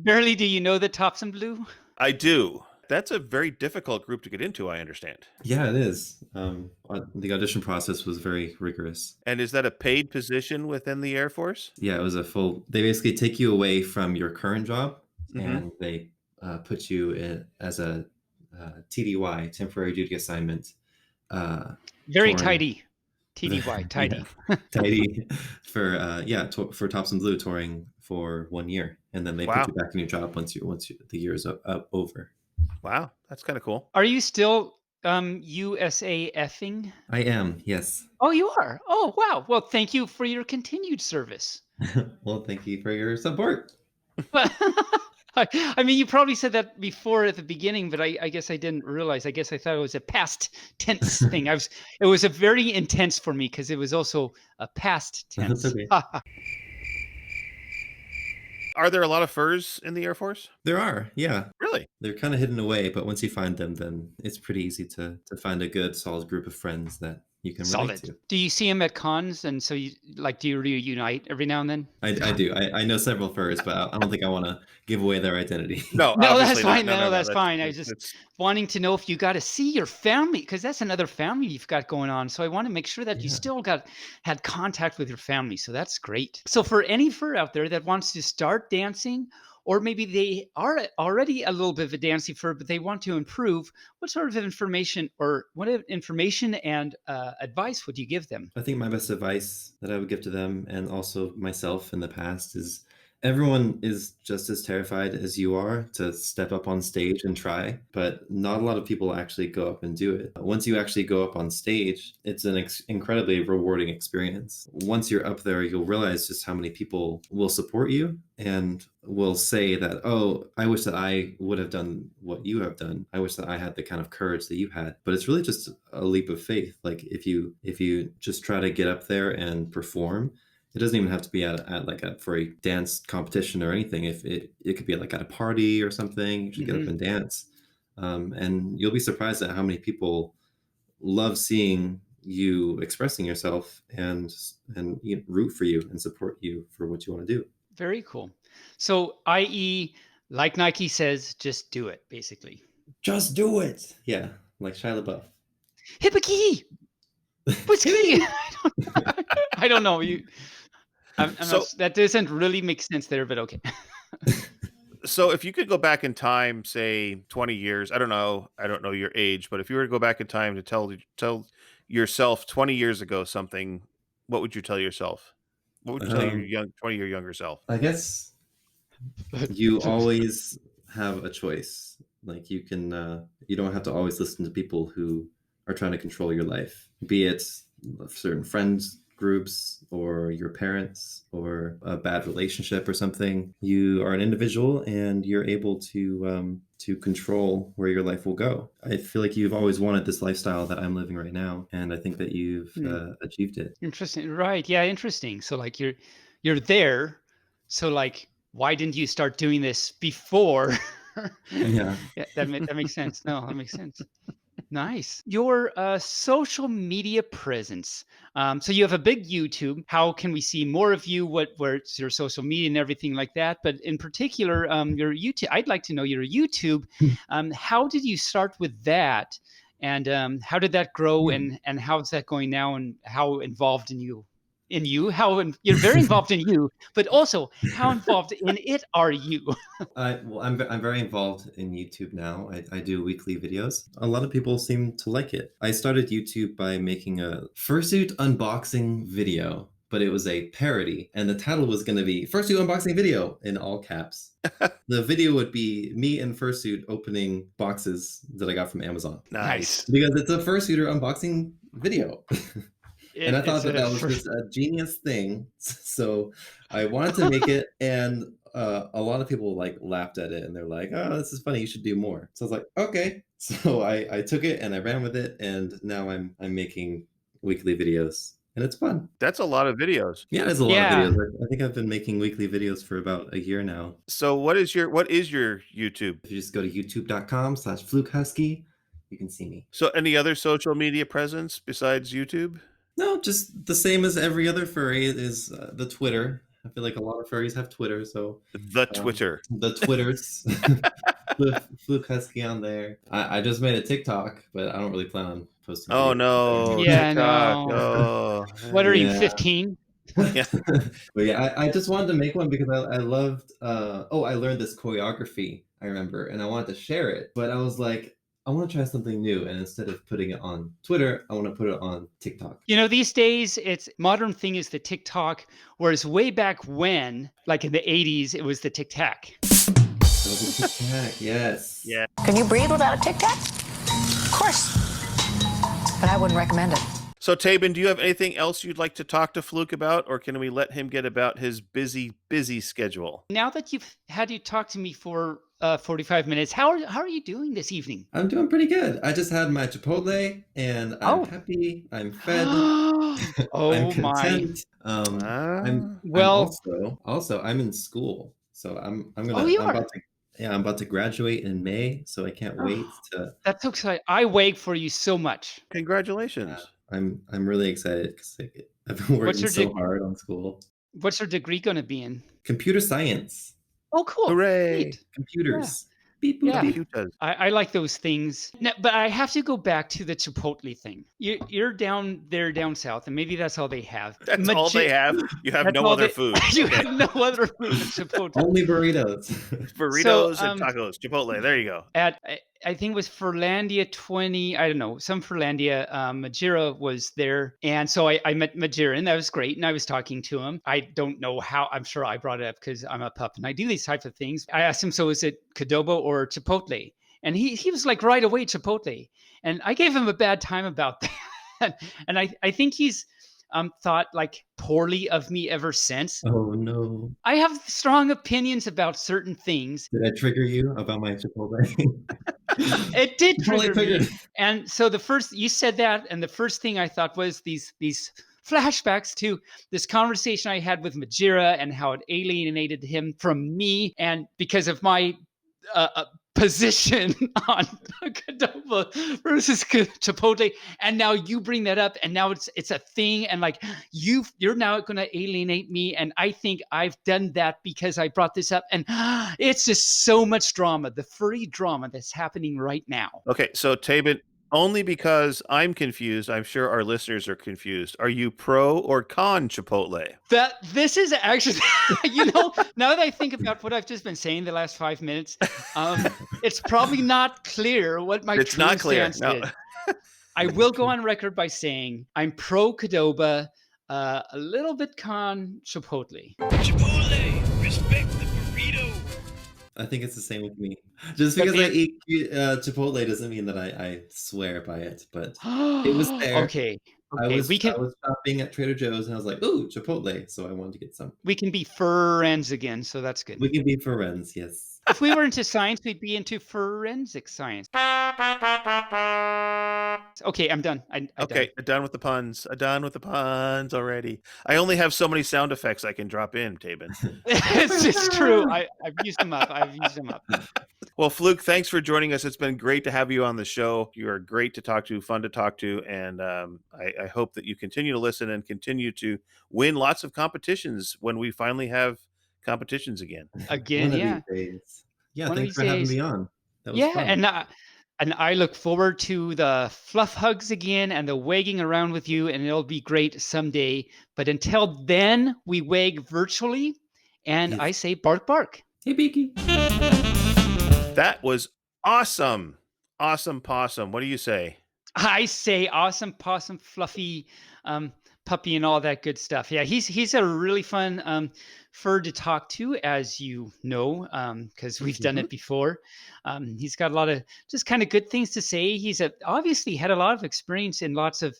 Barely. Do you know the Tops in Blue? I do. That's a very difficult group to get into, I understand. Yeah, it is. The audition process was very rigorous. And is that a paid position within the Air Force? Yeah, it was a full. They basically take you away from your current job, and they put you in as a TDY, temporary duty assignment. Very touring. tidy. TDY, tidy. Yeah, tidy for Tops and Blue touring for 1 year, and then they put you back in your job once the year is up over. Wow, that's kind of cool. Are you still USAFing? I am, yes. Oh, you are? Oh, wow. Well, thank you for your continued service. Well, thank you for your support. I mean, you probably said that before at the beginning, but I guess I didn't realize. I guess I thought it was a past tense thing. It was a very intense for me because it was also a past tense. That's okay. Are there a lot of furs in the Air Force? There are, yeah. Really? Really? They're kind of hidden away, but once you find them, then it's pretty easy to find a good, solid group of friends that you can relate Solid. to. Do you see him at cons? And so you do you reunite every now and then? I do. I know several furs, but I don't think I want to give away their identity. No, No, that's obviously not. fine. No, no, No, no. that's fine. I was just That's wanting to know if you got to see your family because that's another family you've got going on. So I want to make sure that you Yeah. still had contact with your family. So that's great. So for any fur out there that wants to start dancing, or maybe they are already a little bit of a dancing fur, but they want to improve, what sort of information and advice would you give them? I think my best advice that I would give to them and also myself in the past is everyone is just as terrified as you are to step up on stage and try, but not a lot of people actually go up and do it. Once you actually go up on stage, it's an incredibly rewarding experience. Once you're up there, you'll realize just how many people will support you and will say that, oh, I wish that I would have done what you have done. I wish that I had the kind of courage that you had. But it's really just a leap of faith. Like if you just try to get up there and perform, it doesn't even have to be for a dance competition or anything. If it could be like at a party or something, you should get up and dance. And you'll be surprised at how many people love seeing you expressing yourself and root for you and support you for what you want to do. Very cool. So, i.e., like Nike says, just do it, basically. Just do it. Yeah, like Shia LaBeouf. Hippie! Whiskey! I don't know. That doesn't really make sense there, but okay. So if you could go back in time, say 20 years, I don't know your age, but if you were to go back in time to tell yourself 20 years ago something, what would you tell yourself? What would you tell your 20-year younger self? I guess you always have a choice. Like you don't have to always listen to people who are trying to control your life, be it certain friends groups or your parents or a bad relationship or something. You are an individual and you're able to control where your life will go. I feel like you've always wanted this lifestyle that I'm living right now, and I think that you've achieved it. Interesting. Right. Yeah, interesting. So like you're there. So like why didn't you start doing this before? Yeah. Yeah, that makes sense. No, that makes sense. Nice. Your social media presence. So you have a big YouTube. How can we see more of you? Where's your social media and everything like that? But in particular, your YouTube. I'd like to know your YouTube. How did you start with that? And how did that grow? And how's that going now? And how involved in you? You're very involved in you, but also how involved in it are you? I'm very involved in YouTube now. I do weekly videos. A lot of people seem to like it. I started YouTube by making a fursuit unboxing video, but it was a parody, and the title was going to be Fursuit Unboxing Video in all caps. The video would be me in fursuit opening boxes that I got from Amazon. Nice. Because it's a fursuiter unboxing video. And I thought that was just a genius thing. So I wanted to make it, and a lot of people like laughed at it and they're like, oh, this is funny, you should do more. So I was like, okay. So I took it and I ran with it, and now I'm making weekly videos, and it's fun. That's a lot of videos. Yeah, it's a lot of videos. I think I've been making weekly videos for about a year now. So what is your YouTube? If you just go to youtube.com/Fluke Husky, you can see me. So any other social media presence besides YouTube? No, just the same as every other furry is the Twitter. I feel like a lot of furries have Twitter, so The Twitter. The Twitters. Fluke Husky on there. I just made a TikTok, but I don't really plan on posting. Oh no! Yeah, TikTok. no. Oh. What are you, 15? Yeah. But yeah, I just wanted to make one because I loved. I learned this choreography. I remember, and I wanted to share it, but I was like, I want to try something new, and instead of putting it on Twitter, I want to put it on TikTok. You know, these days, it's modern thing is the TikTok, whereas way back when, like in the 80s, it was the Tic Tac. It was a Tic Tac, yes. Yeah. Can you breathe without a Tic Tac? Of course. But I wouldn't recommend it. So Taebyn, do you have anything else you'd like to talk to Fluke about, or can we let him get about his busy schedule? Now that you've had you talk to me for 45 minutes, how are you doing this evening? I'm doing pretty good. I just had my Chipotle, and I'm happy. I'm fed. Oh I'm my! content. I'm Well, also I'm in school, so I'm Oh, you are? about to Yeah, I'm about to graduate in May, so I can't wait Oh, to. that's so exciting. I wait for you so much. Yeah, Congratulations. I'm really excited because I've been What's working your so hard on school. what's your degree gonna be in? Computer science, Oh, cool. Hooray. Neat. Yeah. computers, beep boop Yeah. beep. Computers. I like those things. Now, but I have to go back to the Chipotle thing. You're down there down south, and maybe that's all they have. That's all they have. You have That's no all other they food. you Okay. have no other food but Chipotle. Only burritos. So, Burritos and tacos. Chipotle. There you go. at I think it was Furlandia 20, I don't know, some Furlandia, Majira was there. And so I met Majira, and that was great. And I was talking to him. I don't know how, I'm sure I brought it up because I'm a pup and I do these types of things. I asked him, so is it Qdoba or Chipotle? And he was like, right away, Chipotle. And I gave him a bad time about that. And I think he's thought like poorly of me ever since. Oh no. I have strong opinions about certain things. Did I trigger you about my Chipotle? It did Totally trigger me. triggered. And so the first you said that, and the first thing I thought was these flashbacks to this conversation I had with Majira and how it alienated him from me, and because of my position on Qdoba versus Chipotle, and now you bring that up, and now it's a thing, and like you're now going to alienate me, and I think I've done that because I brought this up, and it's just so much drama, the furry drama that's happening right now. Okay, so Taebyn, only because I'm confused, I'm sure our listeners are confused. Are you pro or con Chipotle? That this is actually, now that I think about what I've just been saying the last 5 minutes, it's probably not clear what my It's true not clear. stance No. is. I will go on record by saying I'm pro Qdoba, a little bit con Chipotle. Chipotle, respect the burrito. I think it's the same with me. Just But because I the- eat Chipotle doesn't mean that I swear by it, but it was there. Okay, I okay, was I was shopping at Trader Joe's and I was like, "Ooh, Chipotle!" So I wanted to get some. we can be friends again, so that's good. We can be friends, yes. If we were into science, we'd be into forensic science. Okay, I'm done. I'm Okay, done with the puns. Done with the puns already. I only have so many sound effects I can drop in, Taebyn. It's just true. I've used them up. Well, Fluke, thanks for joining us. It's been great to have you on the show. You are great to talk to, fun to talk to, and I hope that you continue to listen and continue to win lots of competitions when we finally have competitions again. Again, One yeah. of these days. Yeah, One of thanks these for having days. me on. That was Yeah, fun. and I look forward to the fluff hugs again and the wagging around with you, and it'll be great someday. But until then, we wag virtually, and Yes. I say bark, bark. Hey, Beaky. That was awesome. Awesome possum. What do you say? I say awesome possum, fluffy puppy, and all that good stuff. Yeah, he's a really fun fur to talk to, as you know, because we've done it before. He's got a lot of just kind of good things to say. He's obviously had a lot of experience in lots of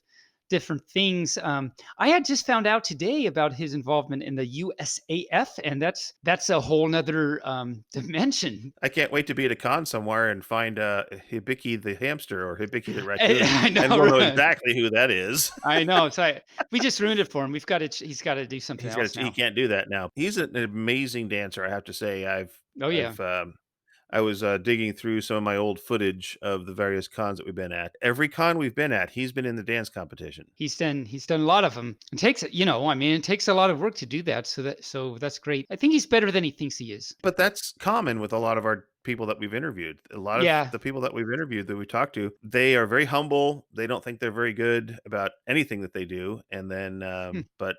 different things. I had just found out today about his involvement in the USAF, and that's a whole nother dimension. I can't wait to be at a con somewhere and find Hibiki the hamster or Hibiki the raccoon, I know, and we'll know right? exactly who that is. I know. So we just ruined it for him. He's got to do something else He now. can't do that now. He's an amazing dancer, I have to say. Oh yeah. I was digging through some of my old footage of the various cons that we've been at. Every con we've been at, he's been in the dance competition. He's done a lot of them. It takes, it takes a lot of work to do that. So that's great. I think he's better than he thinks he is. But that's common with a lot of our people that we've interviewed. A lot of the people that we've interviewed that we talked to, they are very humble. They don't think they're very good about anything that they do. And then, but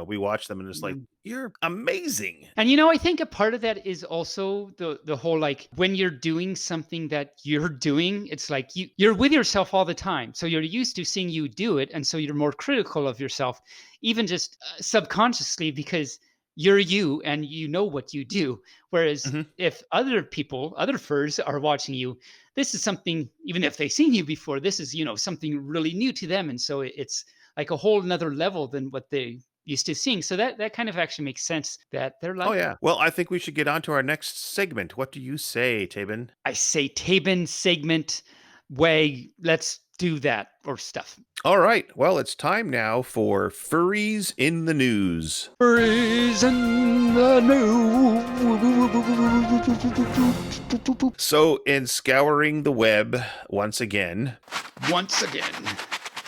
we watch them and it's like, you're amazing. And I think a part of that is also the whole, like, when you're doing something that you're doing, it's like you're with yourself all the time. So you're used to seeing you do it. And so you're more critical of yourself, even just subconsciously, because you're you and you know what you do. Whereas if other people, other furs are watching you, this is something, even if they've seen you before, this is, something really new to them. And so it's like a whole nother level than what they used to seeing. So that kind of actually makes sense that they're like, oh yeah. Well, I think we should get on to our next segment. What do you say, Taebyn? I say Taebyn segment way. Let's do that or stuff. All right. Well, it's time now for Furries in the News. Furries in the news. So, in scouring the web once again,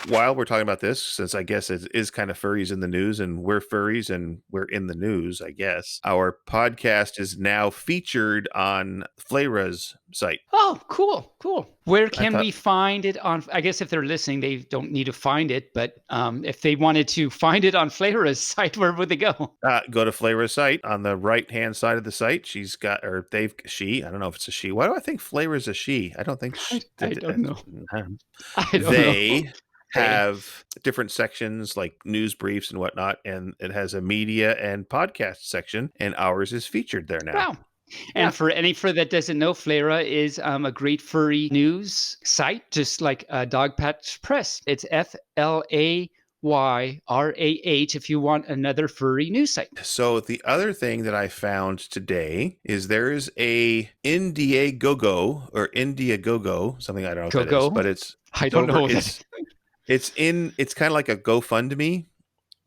while we're talking about this, since I guess it is kind of furries in the news and we're furries and we're in the news, I guess, our podcast is now featured on Fleira's site. Oh, cool. Where can thought- we find it on? I guess if they're listening, they don't need to find it. But if they wanted to find it on Fleira's site, where would they go? Go to Fleira's site on the right-hand side of the site. She's got, or they've, she, I don't know if it's a she. Why do I think Fleira's a she? I don't think I don't know. I don't they know. have different sections like news briefs and whatnot, and it has a media and podcast section, and ours is featured there now. Wow. And for any fur that doesn't know, Fleira is a great furry news site, just like Dog Patch Press. It's FLAYRAH if you want another furry news site. So the other thing that I found today is there's a Indiegogo or Indiegogo, something I don't know if it is, Go-go? but it's I don't know. it's kind of like a GoFundMe,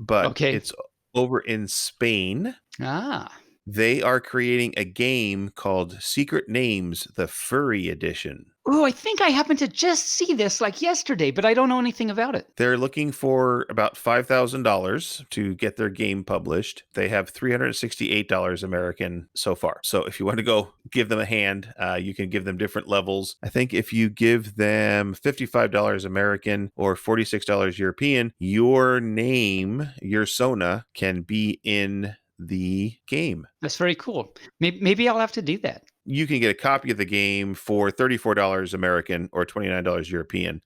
but Okay. it's over in Spain. Ah. They are creating a game called Secret Names, the Furry Edition. Oh, I think I happened to just see this like yesterday, but I don't know anything about it. They're looking for about $5,000 to get their game published. They have $368 American so far. So if you want to go give them a hand, you can give them different levels. I think if you give them $55 American or $46 European, your name, your Sona, can be in the game. That's very cool. Maybe I'll have to do that. You can get a copy of the game for $34 American or $29 European,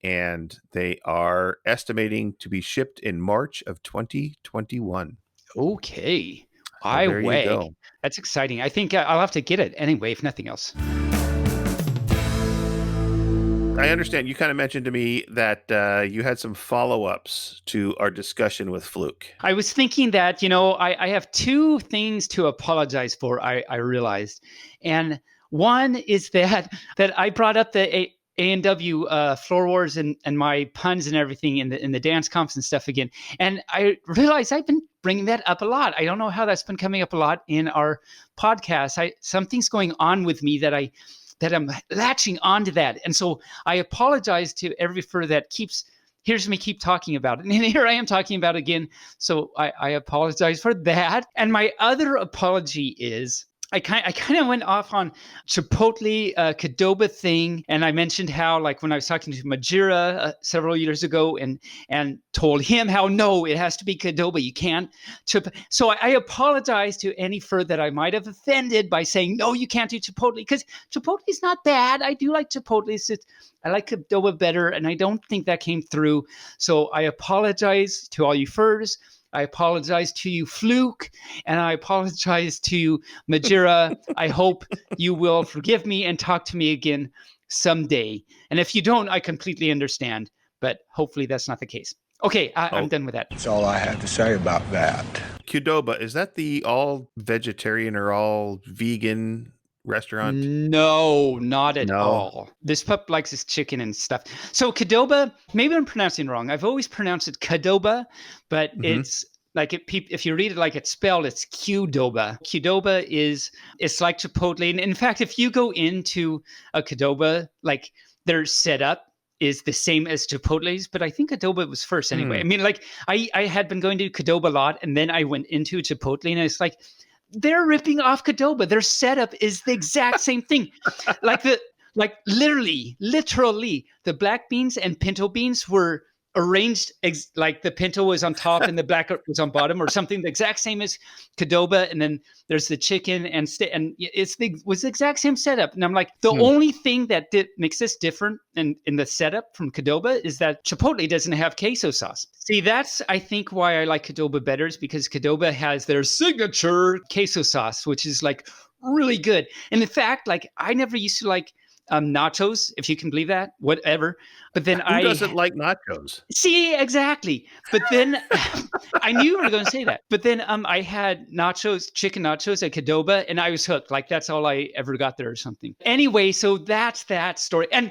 and they are estimating to be shipped in March of 2021. Okay. So there you way. go. That's exciting. I think I'll have to get it anyway, if nothing else. I understand you kind of mentioned to me that you had some follow-ups to our discussion with Fluke. I was thinking that, I have two things to apologize for, I realized. And one is that I brought up the A&W Floor Wars and my puns and everything in the dance comps and stuff again. And I realized I've been bringing that up a lot. I don't know how that's been coming up a lot in our podcast. Something's going on with me that I'm latching onto that. And so I apologize to every fur that hears me keep talking about it. And here I am talking about it again. So I apologize for that. And my other apology is I kind of went off on Chipotle Qdoba thing, and I mentioned how, like, when I was talking to Majira several years ago, and told him how no, it has to be Qdoba. You can't. So I apologize to any fur that I might have offended by saying no, you can't do Chipotle, because Chipotle is not bad. I do like Chipotle. I like Qdoba better, and I don't think that came through. So I apologize to all you furs. I apologize to you, Fluke, and I apologize to you, Majira. I hope you will forgive me and talk to me again someday. And if you don't, I completely understand, but hopefully that's not the case. Okay, I'm done with that. That's all I have to say about that. Qdoba, is that the all vegetarian or all vegan restaurant? No, not at all. This pup likes his chicken and stuff. So Qdoba, maybe I'm pronouncing it wrong. I've always pronounced it Qdoba, but it's like if you read it like it's spelled, it's Qdoba. Qdoba it's like Chipotle. And in fact, if you go into a Qdoba, like their setup is the same as Chipotle's, but I think Qdoba was first anyway. I mean, like I had been going to Qdoba a lot, and then I went into Chipotle, and it's like, they're ripping off Qdoba. Their setup is the exact same thing. Like literally, the black beans and pinto beans were arranged like the pinto was on top and the black was on bottom, or something the exact same as Qdoba. And then there's the chicken and was the exact same setup. And I'm like, the only thing that makes this different in the setup from Qdoba is that Chipotle doesn't have queso sauce. See, that's, I think, why I like Qdoba better, is because Qdoba has their signature queso sauce, which is like really good. And in fact, like I never used to like nachos, if you can believe that, whatever. But then Who doesn't like nachos? See, exactly. But then I knew you were going to say that. But then I had chicken nachos at Qdoba, and I was hooked. Like that's all I ever got there or something. Anyway, so that's that story. And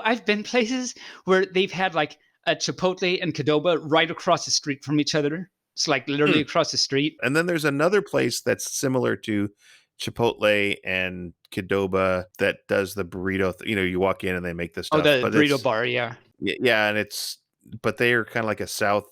I've been places where they've had like at Chipotle and Qdoba right across the street from each other. It's like literally across the street. And then there's another place that's similar to Chipotle and Qdoba that does the burrito. You walk in and they make the stuff. Oh, the but burrito bar, yeah. Yeah, and but they are kind of like a South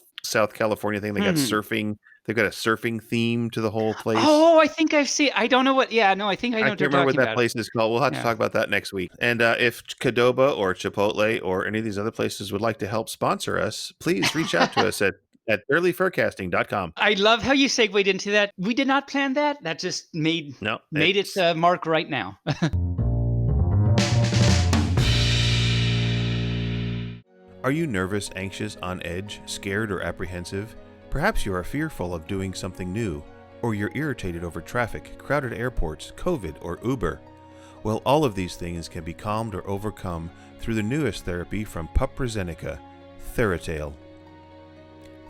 California thing. They got surfing. They've got a surfing theme to the whole place. Oh, I think I've seen. I don't know what. Yeah, no, I think I know. I can't remember what that place is called. We'll have to talk about that next week. And if Qdoba or Chipotle or any of these other places would like to help sponsor us, please reach out to us at earlyfurcasting.com. I love how you segued into that. We did not plan that. That just made its mark right now. Are you nervous, anxious, on edge, scared, or apprehensive? Perhaps you are fearful of doing something new, or you're irritated over traffic, crowded airports, COVID, or Uber. Well, all of these things can be calmed or overcome through the newest therapy from Puprezenica, TheraTail.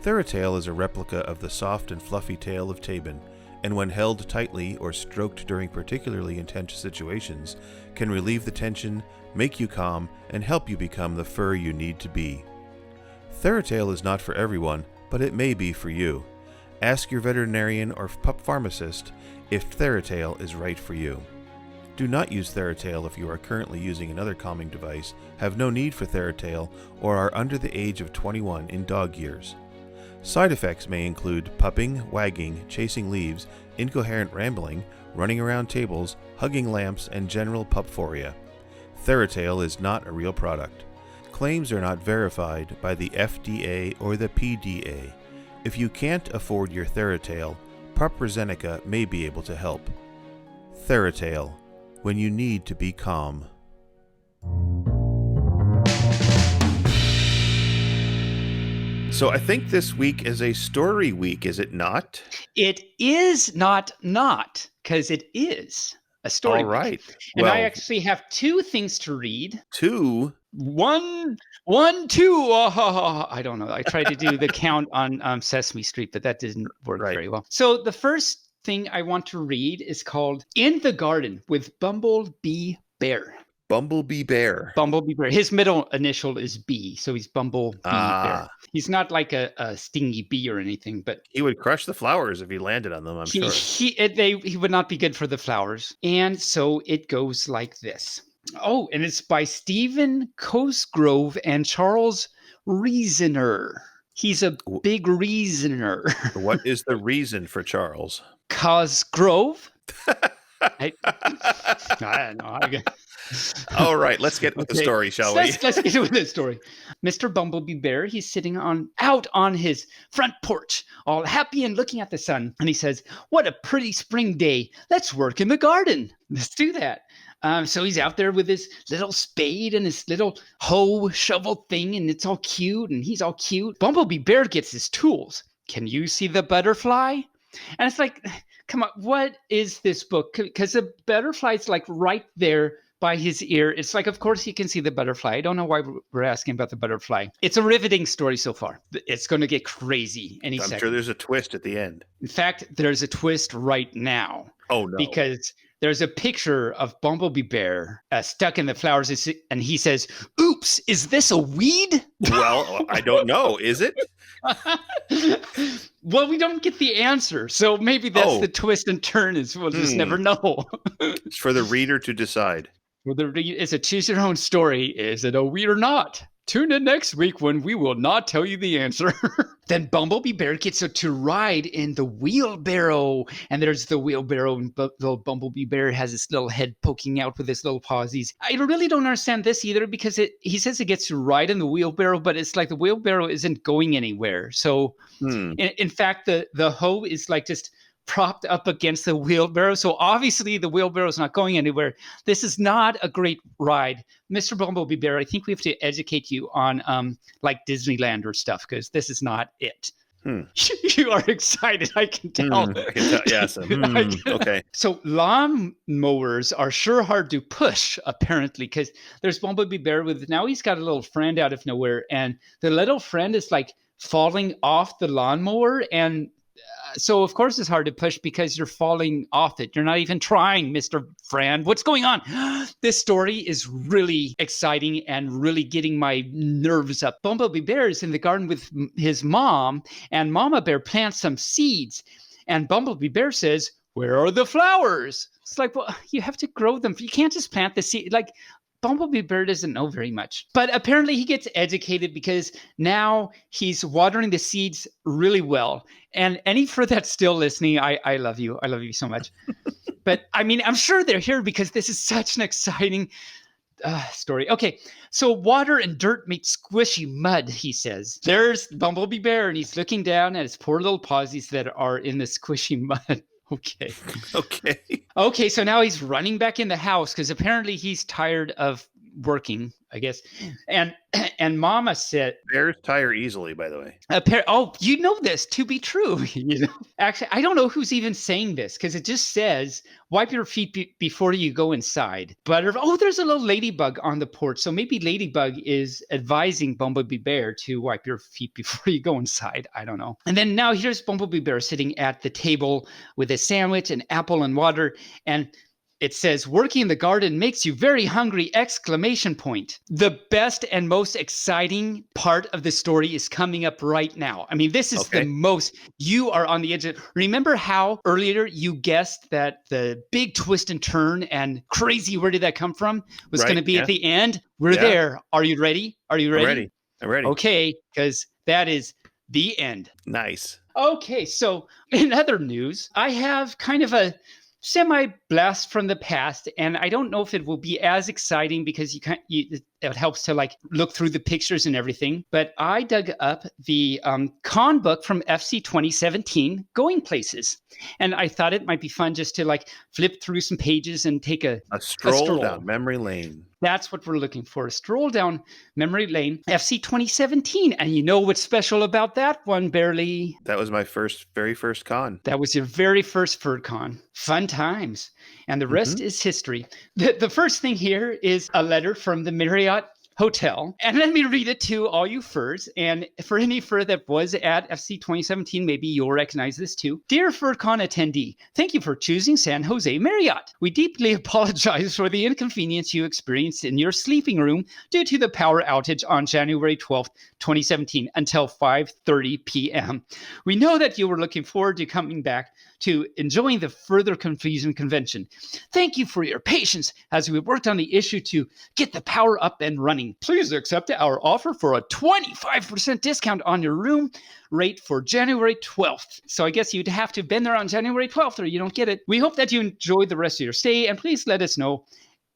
TheraTail is a replica of the soft and fluffy tail of Taebyn, and when held tightly or stroked during particularly intense situations, can relieve the tension, make you calm, and help you become the fur you need to be. TheraTail is not for everyone, but it may be for you. Ask your veterinarian or pup pharmacist if TheraTail is right for you. Do not use TheraTail if you are currently using another calming device, have no need for TheraTail, or are under the age of 21 in dog years. Side effects may include pupping, wagging, chasing leaves, incoherent rambling, running around tables, hugging lamps, and general pupphoria. TheraTail is not a real product. Claims are not verified by the FDA or the PDA. If you can't afford your TheraTail, Puprezenica may be able to help. TheraTail, when you need to be calm. So I think this week is a story week, is it not? It is not, because it is a story. All right. Week. And I actually have two things to read. Two? One, two. I don't know. I tried to do the count on Sesame Street, but that didn't work very well. So the first thing I want to read is called In the Garden with Bumblebee Bear. Bumblebee Bear. Bumblebee Bear. His middle initial is B, so he's Bumblebee Bear. He's not like a stingy bee or anything, but he would crush the flowers if he landed on them, I'm sure. He would not be good for the flowers. And so it goes like this. Oh, and it's by Stephen Cosgrove and Charles Reasoner. He's a big reasoner. What is the reason for Charles? Cosgrove? I don't know. All right, let's get with the story, shall we? Let's get with the story. Mr. Bumblebee Bear, he's sitting out on his front porch, all happy and looking at the sun. And he says, "What a pretty spring day. Let's work in the garden. Let's do that." So he's out there with his little spade and his little hoe shovel thing, and it's all cute, and he's all cute. Bumblebee Bear gets his tools. Can you see the butterfly? And it's like, come on, what is this book? Because the butterfly's like right there by his ear. It's like, of course he can see the butterfly. I don't know why we're asking about the butterfly. It's a riveting story so far. It's going to get crazy any second. I'm sure there's a twist at the end. In fact, there's a twist right now. Oh, no. Because there's a picture of Bumblebee Bear stuck in the flowers, and he says, "Oops, is this a weed?" Well, I don't know. Is it? Well, we don't get the answer, so maybe that's the twist and turn. We'll just never know. It's for the reader to decide. It's a choose your own story. Is it a weed or not? Tune in next week when we will not tell you the answer. Then Bumblebee Bear gets to ride in the wheelbarrow. And there's the wheelbarrow, and the Bumblebee Bear has his little head poking out with his little pawsies. I really don't understand this either, because he says it gets to ride in the wheelbarrow, but it's like the wheelbarrow isn't going anywhere. So in fact, the hoe is like just propped up against the wheelbarrow. So obviously the wheelbarrow is not going anywhere. This is not a great ride. Mr. Bumblebee Bear, I think we have to educate you on like Disneyland or stuff, because this is not it. You are excited, I can tell. I can tell. Yes. Okay. So lawn mowers are sure hard to push, apparently, because there's Bumblebee Bear now he's got a little friend out of nowhere, and the little friend is like falling off the lawnmower, and So of course it's hard to push because you're falling off it. You're not even trying, Mr. Fran. What's going on? This story is really exciting and really getting my nerves up. Bumblebee Bear is in the garden with his mom, and Mama Bear plants some seeds. And Bumblebee Bear says, "Where are the flowers?" It's like, well, you have to grow them. You can't just plant the seed. Like, Bumblebee Bear doesn't know very much. But apparently he gets educated because now he's watering the seeds really well. And any for that's still listening, I love you. I love you so much. But I mean, I'm sure they're here because this is such an exciting story. Okay, so water and dirt meet squishy mud, he says. There's Bumblebee Bear, and he's looking down at his poor little posies that are in the squishy mud. Okay. Okay, so now he's running back in the house because apparently he's tired of working, I guess. And Mama said, Bears tire easily, by the way. oh, you know this to be true. Actually, I don't know who's even saying this because it just says, wipe your feet before you go inside. But, there's a little ladybug on the porch. So maybe Ladybug is advising Bumblebee Bear to wipe your feet before you go inside. I don't know. And then now here's Bumblebee Bear sitting at the table with a sandwich, an apple, and water. And it says, working in the garden makes you very hungry, ! The best and most exciting part of the story is coming up right now. I mean, this is the most, you are on the edge of, remember how earlier you guessed that the big twist and turn and crazy, where did that come from, was going to be at the end? We're there. Are you ready? Are you ready? I'm ready. Okay, because that is the end. Nice. Okay, so in other news, I have kind of a semi-blast from the past, and I don't know if it will be as exciting because it helps to like look through the pictures and everything. But I dug up the con book from FC 2017, Going Places, and I thought it might be fun just to like flip through some pages and take a stroll down memory lane. That's what we're looking for. A stroll down memory lane, FC 2017. And you know what's special about that one, Bearly? That was my very first con. That was your very first FurCon. Fun times. And the rest is history. The first thing here is a letter from the Marriott Hotel. And let me read it to all you furs. And for any fur that was at FC 2017, maybe you'll recognize this too. Dear FurCon attendee, thank you for choosing San Jose Marriott. We deeply apologize for the inconvenience you experienced in your sleeping room due to the power outage on January 12th, 2017 until 5:30 p.m. We know that you were looking forward to coming back to enjoying the further confusion convention. Thank you for your patience as we worked on the issue to get the power up and running. Please accept our offer for a 25% discount on your room rate for January 12th. So I guess you'd have to have been there on January 12th or you don't get it. We hope that you enjoy the rest of your stay, and please let us know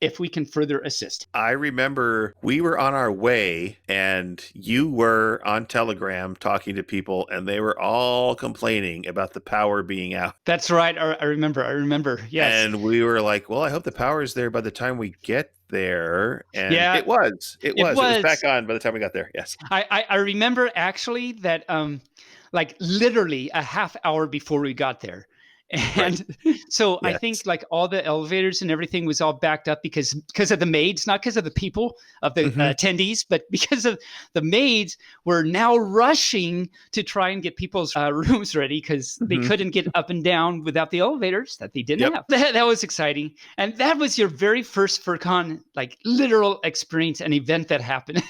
if we can further assist. I remember we were on our way and you were on Telegram talking to people and they were all complaining about the power being out. That's right. I remember. Yes. And we were like, well, I hope the power is there by the time we get there. And it was back on by the time we got there. Yes. I remember actually that like literally a half hour before we got there. And so I think like all the elevators and everything was all backed up because of the maids, not because of the people, of the attendees, but because of the maids were now rushing to try and get people's rooms ready because they couldn't get up and down without the elevators that they didn't have. That was exciting. And that was your very first FurCon, like literal experience, an event that happened.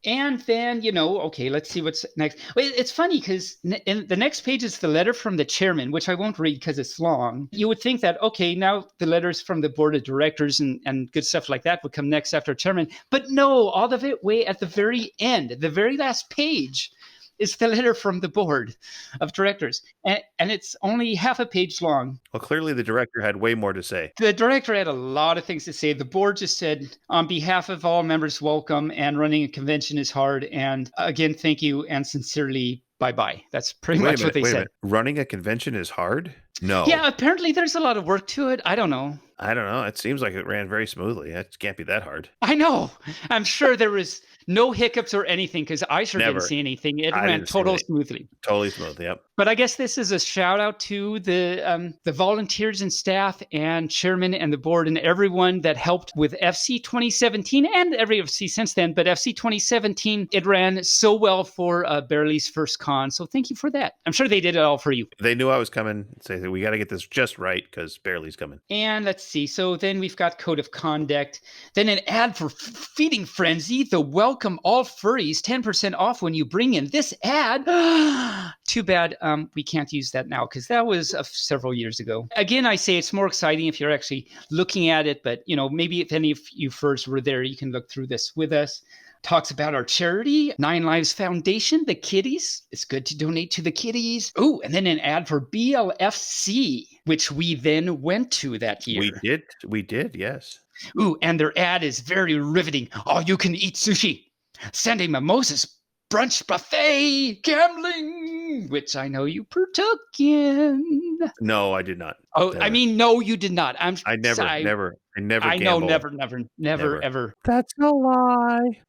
And then, okay, let's see what's next. It's funny because in the next page is the letter from the chairman, which I won't read because it's long. You would think that, okay, now the letters from the board of directors and good stuff like that would come next after chairman. But no, all of it way at the very end, the very last page is the letter from the board of directors. And it's only half a page long. Well, clearly the director had way more to say. The director had a lot of things to say. The board just said, on behalf of all members, welcome, and running a convention is hard. And again, thank you, and sincerely, bye-bye. That's pretty much what they said. Running a convention is hard? No. Yeah, apparently there's a lot of work to it. I don't know. I don't know. It seems like it ran very smoothly. That can't be that hard. I know. I'm sure there was no hiccups or anything because I sure didn't Never. see anything. It I ran didn't see total anything. smoothly. Totally smooth. Yep. But I guess this is a shout out to the volunteers and staff and chairman and the board and everyone that helped with FC 2017 and every FC since then. But FC 2017, it ran so well for Bearly's first con. So thank you for that. I'm sure they did it all for you. They knew I was coming. Say that we got to get this just right because Bearly's coming. And let's see. So then we've got Code of Conduct. Then an ad for Feeding Frenzy. The welcome all furries 10% off when you bring in this ad. Too bad we can't use that now because that was several years ago. Again, I say it's more exciting if you're actually looking at it. But, maybe if any of you furs were there, you can look through this with us. Talks about our charity, 9 Lives Foundation, the kitties. It's good to donate to the kitties. Oh, and then an ad for BLFC, which we then went to that year. We did, yes. Ooh, and their ad is very riveting. All you can eat sushi, Sunday mimosas, brunch buffet, gambling, which I know you partook in. No, I did not. Oh, I mean, no, you did not. I never I gamble. know, never, ever. That's a lie.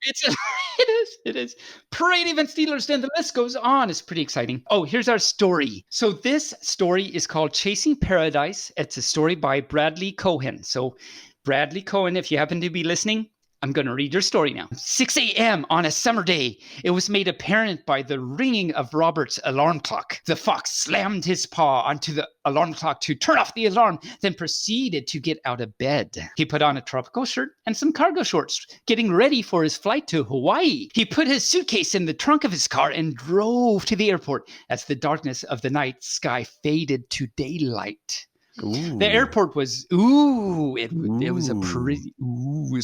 It is. Parade event Steelers, then the list goes on. It's pretty exciting. Oh, here's our story. So this story is called Chasing Paradise. It's a story by Bradley Cohen. So Bradley Cohen, if you happen to be listening, I'm going to read your story now. 6 a.m. on a summer day, it was made apparent by the ringing of Robert's alarm clock. The fox slammed his paw onto the alarm clock to turn off the alarm, then proceeded to get out of bed. He put on a tropical shirt and some cargo shorts, getting ready for his flight to Hawaii. He put his suitcase in the trunk of his car and drove to the airport as the darkness of the night sky faded to daylight. Ooh. The airport was it was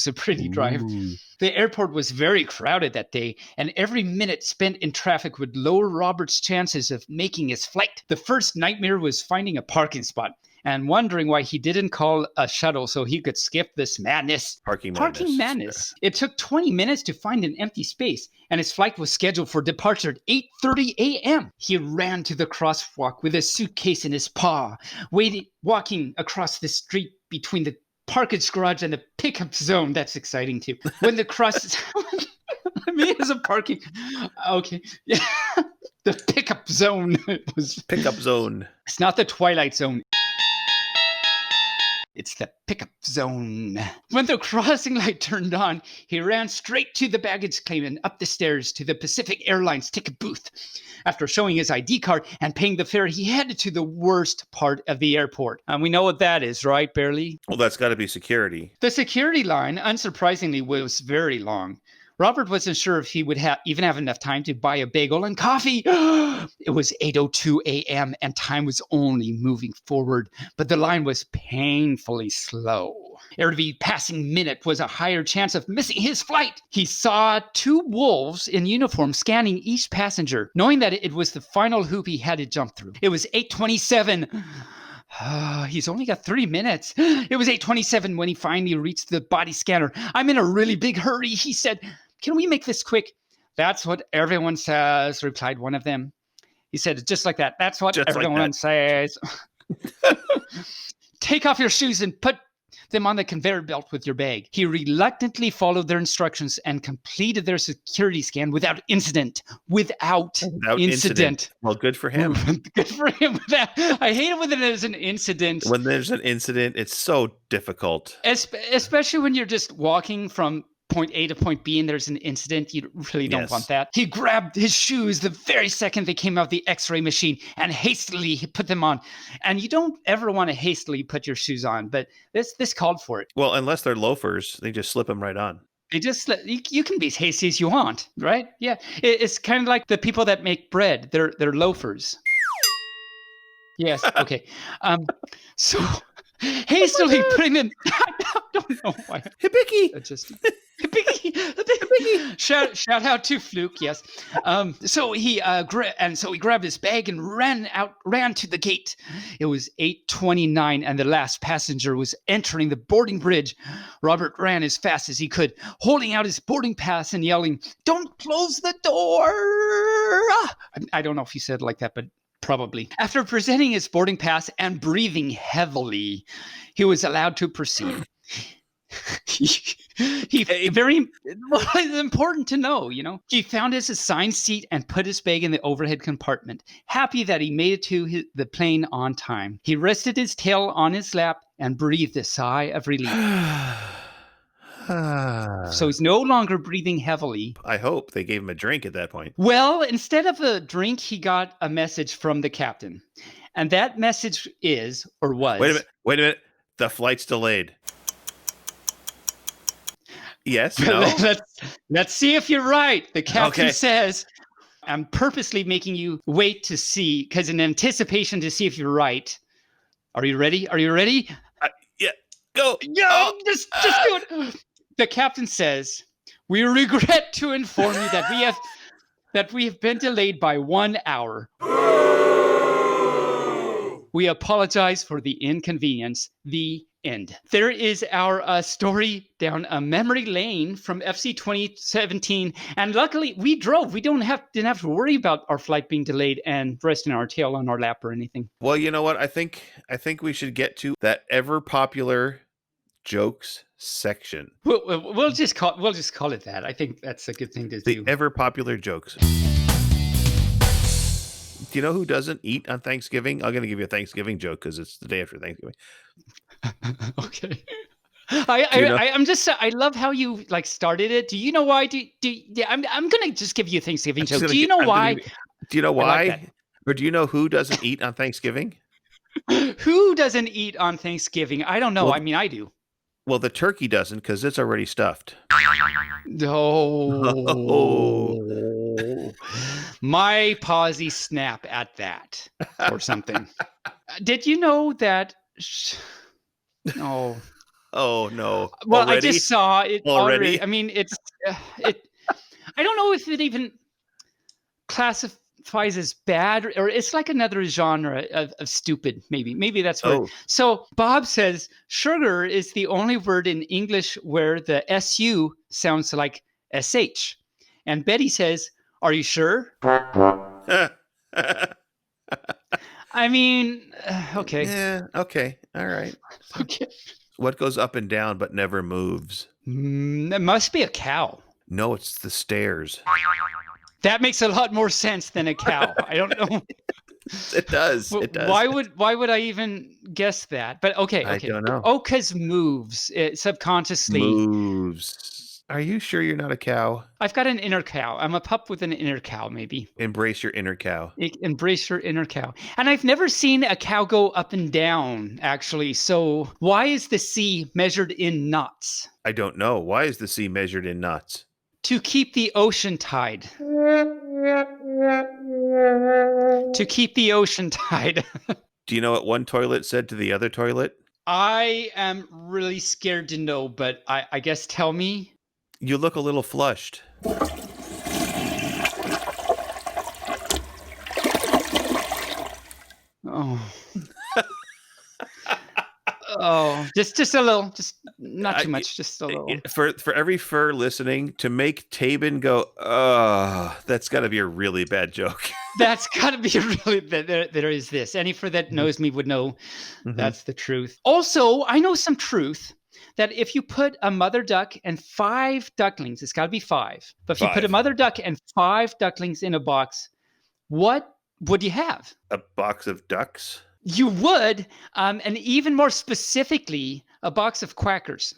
a pretty drive. The airport was very crowded that day, and every minute spent in traffic would lower Robert's chances of making his flight. The first nightmare was finding a parking spot and wondering why he didn't call a shuttle so he could skip this madness. Parking madness. It took 20 minutes to find an empty space, and his flight was scheduled for departure at 8:30 a.m. He ran to the crosswalk with a suitcase in his paw, walking across the street between the parkage garage and the pickup zone. That's exciting too. When the cross... I mean, it's a parking... Okay. Yeah. The pickup zone was... Pickup zone. It's not the Twilight Zone. It's the pickup zone. When the crossing light turned on, he ran straight to the baggage claim and up the stairs to the Pacific Airlines ticket booth. After showing his ID card and paying the fare, he headed to the worst part of the airport. And we know what that is, right, Bearly? Well, that's got to be security. The security line, unsurprisingly, was very long. Robert wasn't sure if he would even have enough time to buy a bagel and coffee. It was 8:02 a.m. and time was only moving forward, but the line was painfully slow. Every passing minute was a higher chance of missing his flight. He saw 2 wolves in uniform scanning each passenger, knowing that it was the final hoop he had to jump through. It was 8:27. He's only got 3 minutes. It was 8:27 when he finally reached the body scanner. I'm in a really big hurry, he said. Can we make this quick? That's what everyone says, replied one of them. He said it just like that. That's what everyone says. Take off your shoes and put them on the conveyor belt with your bag. He reluctantly followed their instructions and completed their security scan without incident. Without incident. Well, good for him. Good for him. I hate it when there's an incident. When there's an incident, it's so difficult. Especially when you're just walking from point A to point B and there's an incident. You really don't want that. He grabbed his shoes the very second they came out of the x-ray machine and hastily put them on. And you don't ever want to hastily put your shoes on, but this called for it. Well, unless they're loafers, they just slip them right on. They just you can be as hasty as you want, right? Yeah. It's kind of like the people that make bread. They're loafers. Yes. Okay. So hastily putting them. I don't know why. Hibiki. Hibiki. Shout out to Fluke. Yes. So he grabbed his bag and ran to the gate. It was 8:29 and the last passenger was entering the boarding bridge. Robert ran as fast as he could, holding out his boarding pass and yelling, "Don't close the door!" I don't know if he said it like that, but Probably. After presenting his boarding pass and breathing heavily, he was allowed to proceed. Very well, it's important to know, He found his assigned seat and put his bag in the overhead compartment, happy that he made it to the plane on time. He rested his tail on his lap and breathed a sigh of relief. So he's no longer breathing heavily. I hope they gave him a drink at that point. Well, instead of a drink, he got a message from the captain. And that message is, or was... Wait a minute. The flight's delayed. Yes, no? Let's see if you're right. The captain says, I'm purposely making you wait to see, because in anticipation to see if you're right. Are you ready? Yeah, go. Just do it. The captain says, we regret to inform you that we have been delayed by 1 hour. We apologize for the inconvenience. The end. There is our story down a memory lane from FC 2017, and luckily we drove. We didn't have to worry about our flight being delayed and resting our tail on our lap or anything. Well, you know what? I think we should get to that ever popular jokes section. We'll just call it that. I think that's a good thing to do. The ever popular jokes. Do you know who doesn't eat on Thanksgiving? I'm going to give you a Thanksgiving joke because it's the day after Thanksgiving. Okay. I love how you started it. Do you know why? I'm going to just give you a Thanksgiving joke. Do you know why? Do you know why? Or do you know who doesn't eat on Thanksgiving? Who doesn't eat on Thanksgiving? I don't know. Well, I do. Well, the turkey doesn't because it's already stuffed. Oh. My pausey snap at that or something. Did you know that? Oh no. Well, already? I just saw it already. I mean, it's it. I don't know if it even classifies as bad or it's like another genre of stupid. Maybe that's where. Oh. So Bob says sugar is the only word in English where the SU sounds like SH, and Betty says, "Are you sure?" I mean, okay. Yeah, okay. All right. Okay. What goes up and down but never moves? It must be a cow. No, it's the stairs. That makes a lot more sense than a cow. I don't know. It does. It does. Why would I even guess that? But okay. I don't know. Oh, because moves. It subconsciously moves. Are you sure you're not a cow? I've got an inner cow. I'm a pup with an inner cow, maybe. Embrace your inner cow. Embrace your inner cow. And I've never seen a cow go up and down, actually. So why is the sea measured in knots? I don't know. Why is the sea measured in knots? To keep the ocean tide. To keep the ocean tide. Do you know what one toilet said to the other toilet? I am really scared to know, but I guess tell me. You look a little flushed. Oh. Oh, just a little, just not too much, just a little. For every fur listening, to make Taebyn go, that's got to be a really bad joke. That's got to be really bad. There is this. Any fur that knows me would know that's the truth. Also, I know some truth that if you put a mother duck and 5 ducklings, it's got to be 5. But if you put a mother duck and 5 ducklings in a box, what would you have? A box of ducks? You would, and even more specifically, a box of quackers.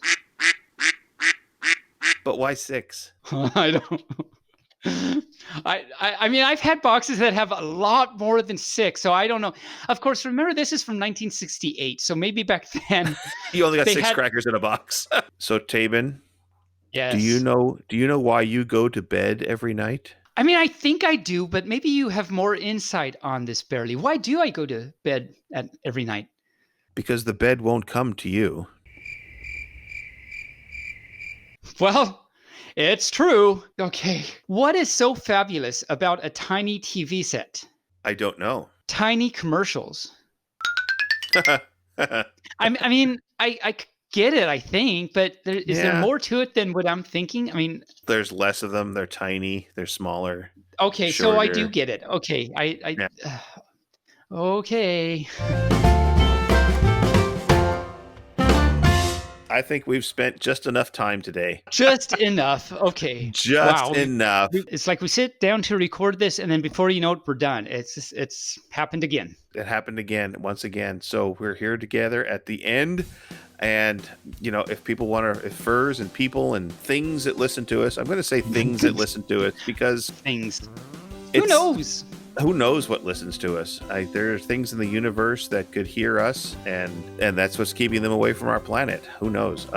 But why 6? I don't. I mean, I've had boxes that have a lot more than 6, so I don't know. Of course, remember this is from 1968, so maybe back then you only got 6 crackers in a box. So Taebyn, yes. Do you know why you go to bed every night? I mean, I think I do, but maybe you have more insight on this, Bearly. Why do I go to bed every night? Because the bed won't come to you. Well, it's true. Okay. What is so fabulous about a tiny TV set? I don't know. Tiny commercials. I mean, I get it, I think, but is there more to it than what I'm thinking? I mean, there's less of them. They're tiny. They're smaller. Okay, shorter. So I do get it. Okay, Okay. I think we've spent just enough time today. Just enough. Okay. Just Wow. enough. It's like we sit down to record this, and then before you know it, we're done. It's happened again. It happened again, once again. So we're here together at the end. And, if people if furs and people and things that listen to us, I'm going to say things that listen to us because Things. Who knows? Who knows what listens to us? There are things in the universe that could hear us, and that's what's keeping them away from our planet. Who knows?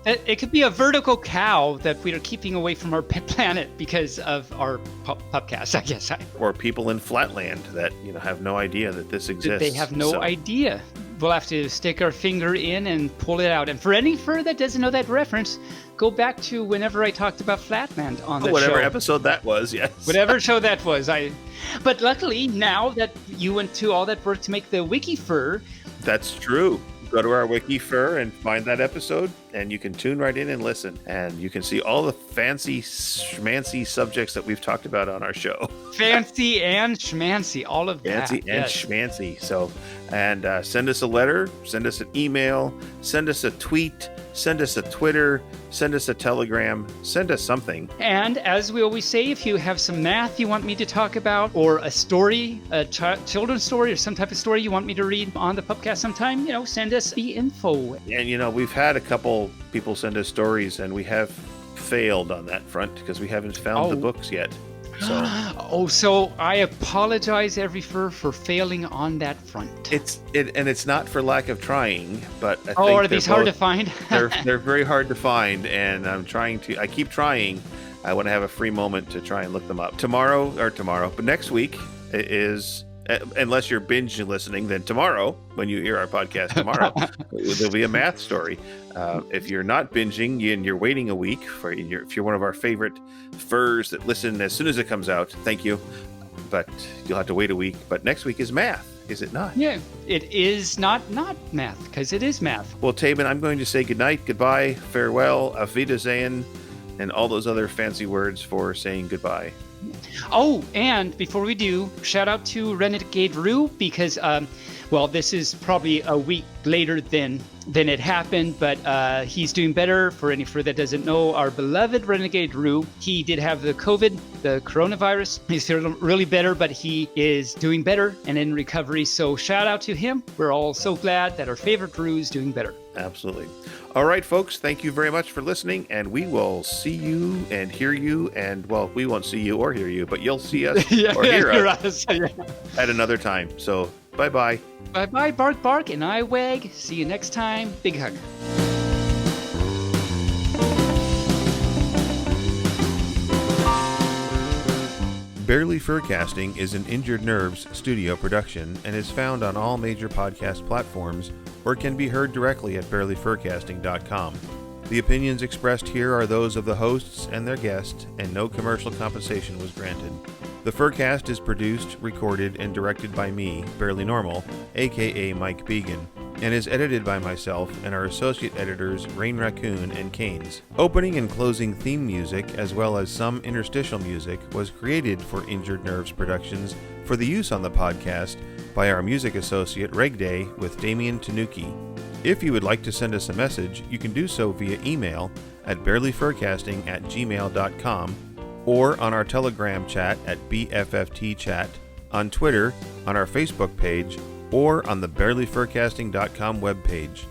It could be a vertical cow that we are keeping away from our planet because of our podcast, I guess. Or people in Flatland that have no idea that this exists. They have no idea. We'll have to stick our finger in and pull it out. And for any fur that doesn't know that reference, go back to whenever I talked about Flatland on the show. Whatever episode that was, yes. Whatever show that was. But luckily, now that you went to all that work to make the wiki fur. That's true. Go to our wiki fur and find that episode, and you can tune right in and listen. And you can see all the fancy, schmancy subjects that we've talked about on our show. Fancy and schmancy, all of that. Fancy and schmancy. So, and send us a letter, send us an email, send us a tweet, send us a Twitter, send us a Telegram, send us something. And as we always say, if you have some math you want me to talk about, or a story, a children's story, or some type of story you want me to read on the podcast sometime, send us the info. And, we've had a couple people send us stories, and we have failed on that front because we haven't found the books yet. So. So I apologize, every fur, for failing on that front. It's not for lack of trying, but I think are these hard to find? they're very hard to find, and I keep trying. I want to have a free moment to try and look them up. Tomorrow, but next week is, unless you're binge listening, then tomorrow, when you hear our podcast tomorrow, there'll be a math story. If you're not binging and you're waiting a week, if you're one of our favorite furs that listen as soon as it comes out, thank you. But you'll have to wait a week. But next week is math, is it not? Yeah, it is not math, because it is math. Well, Taebyn, I'm going to say goodnight, goodbye, farewell, auf Wiedersehen, and all those other fancy words for saying goodbye. Oh, and before we do, shout out to Renegade Rue, because, this is probably a week later than it happened, but he's doing better. For any fur that doesn't know, our beloved Renegade Rue, he did have the coronavirus. He's feeling really better, but he is doing better and in recovery. So shout out to him. We're all so glad that our favorite Rue is doing better. Absolutely. All right, folks, thank you very much for listening, and we will see you and hear you, and, we won't see you or hear you, but you'll see us or hear us at another time. So, bye-bye. Bye-bye, bark, bark, and I wag. See you next time. Big hug. Bearly Furcasting is an Injured Nerves studio production and is found on all major podcast platforms or can be heard directly at bearlyfurcasting.com. The opinions expressed here are those of the hosts and their guests, and no commercial compensation was granted. The Furcast is produced, recorded, and directed by me, Barely Normal, aka Mike Began, and is edited by myself and our associate editors Rain Raccoon and Canes. Opening and closing theme music, as well as some interstitial music, was created for Injured Nerves Productions for the use on the podcast by our music associate Reg Day with Damian Tanuki. If you would like to send us a message, you can do so via email at barelyfurcasting@gmail.com or on our Telegram chat at BFFTchat, on Twitter, on our Facebook page, or on the barelyfurcasting.com webpage.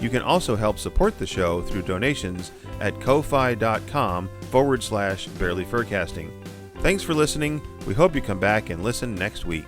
You can also help support the show through donations at ko-fi.com/barelyfurcasting. Thanks for listening. We hope you come back and listen next week.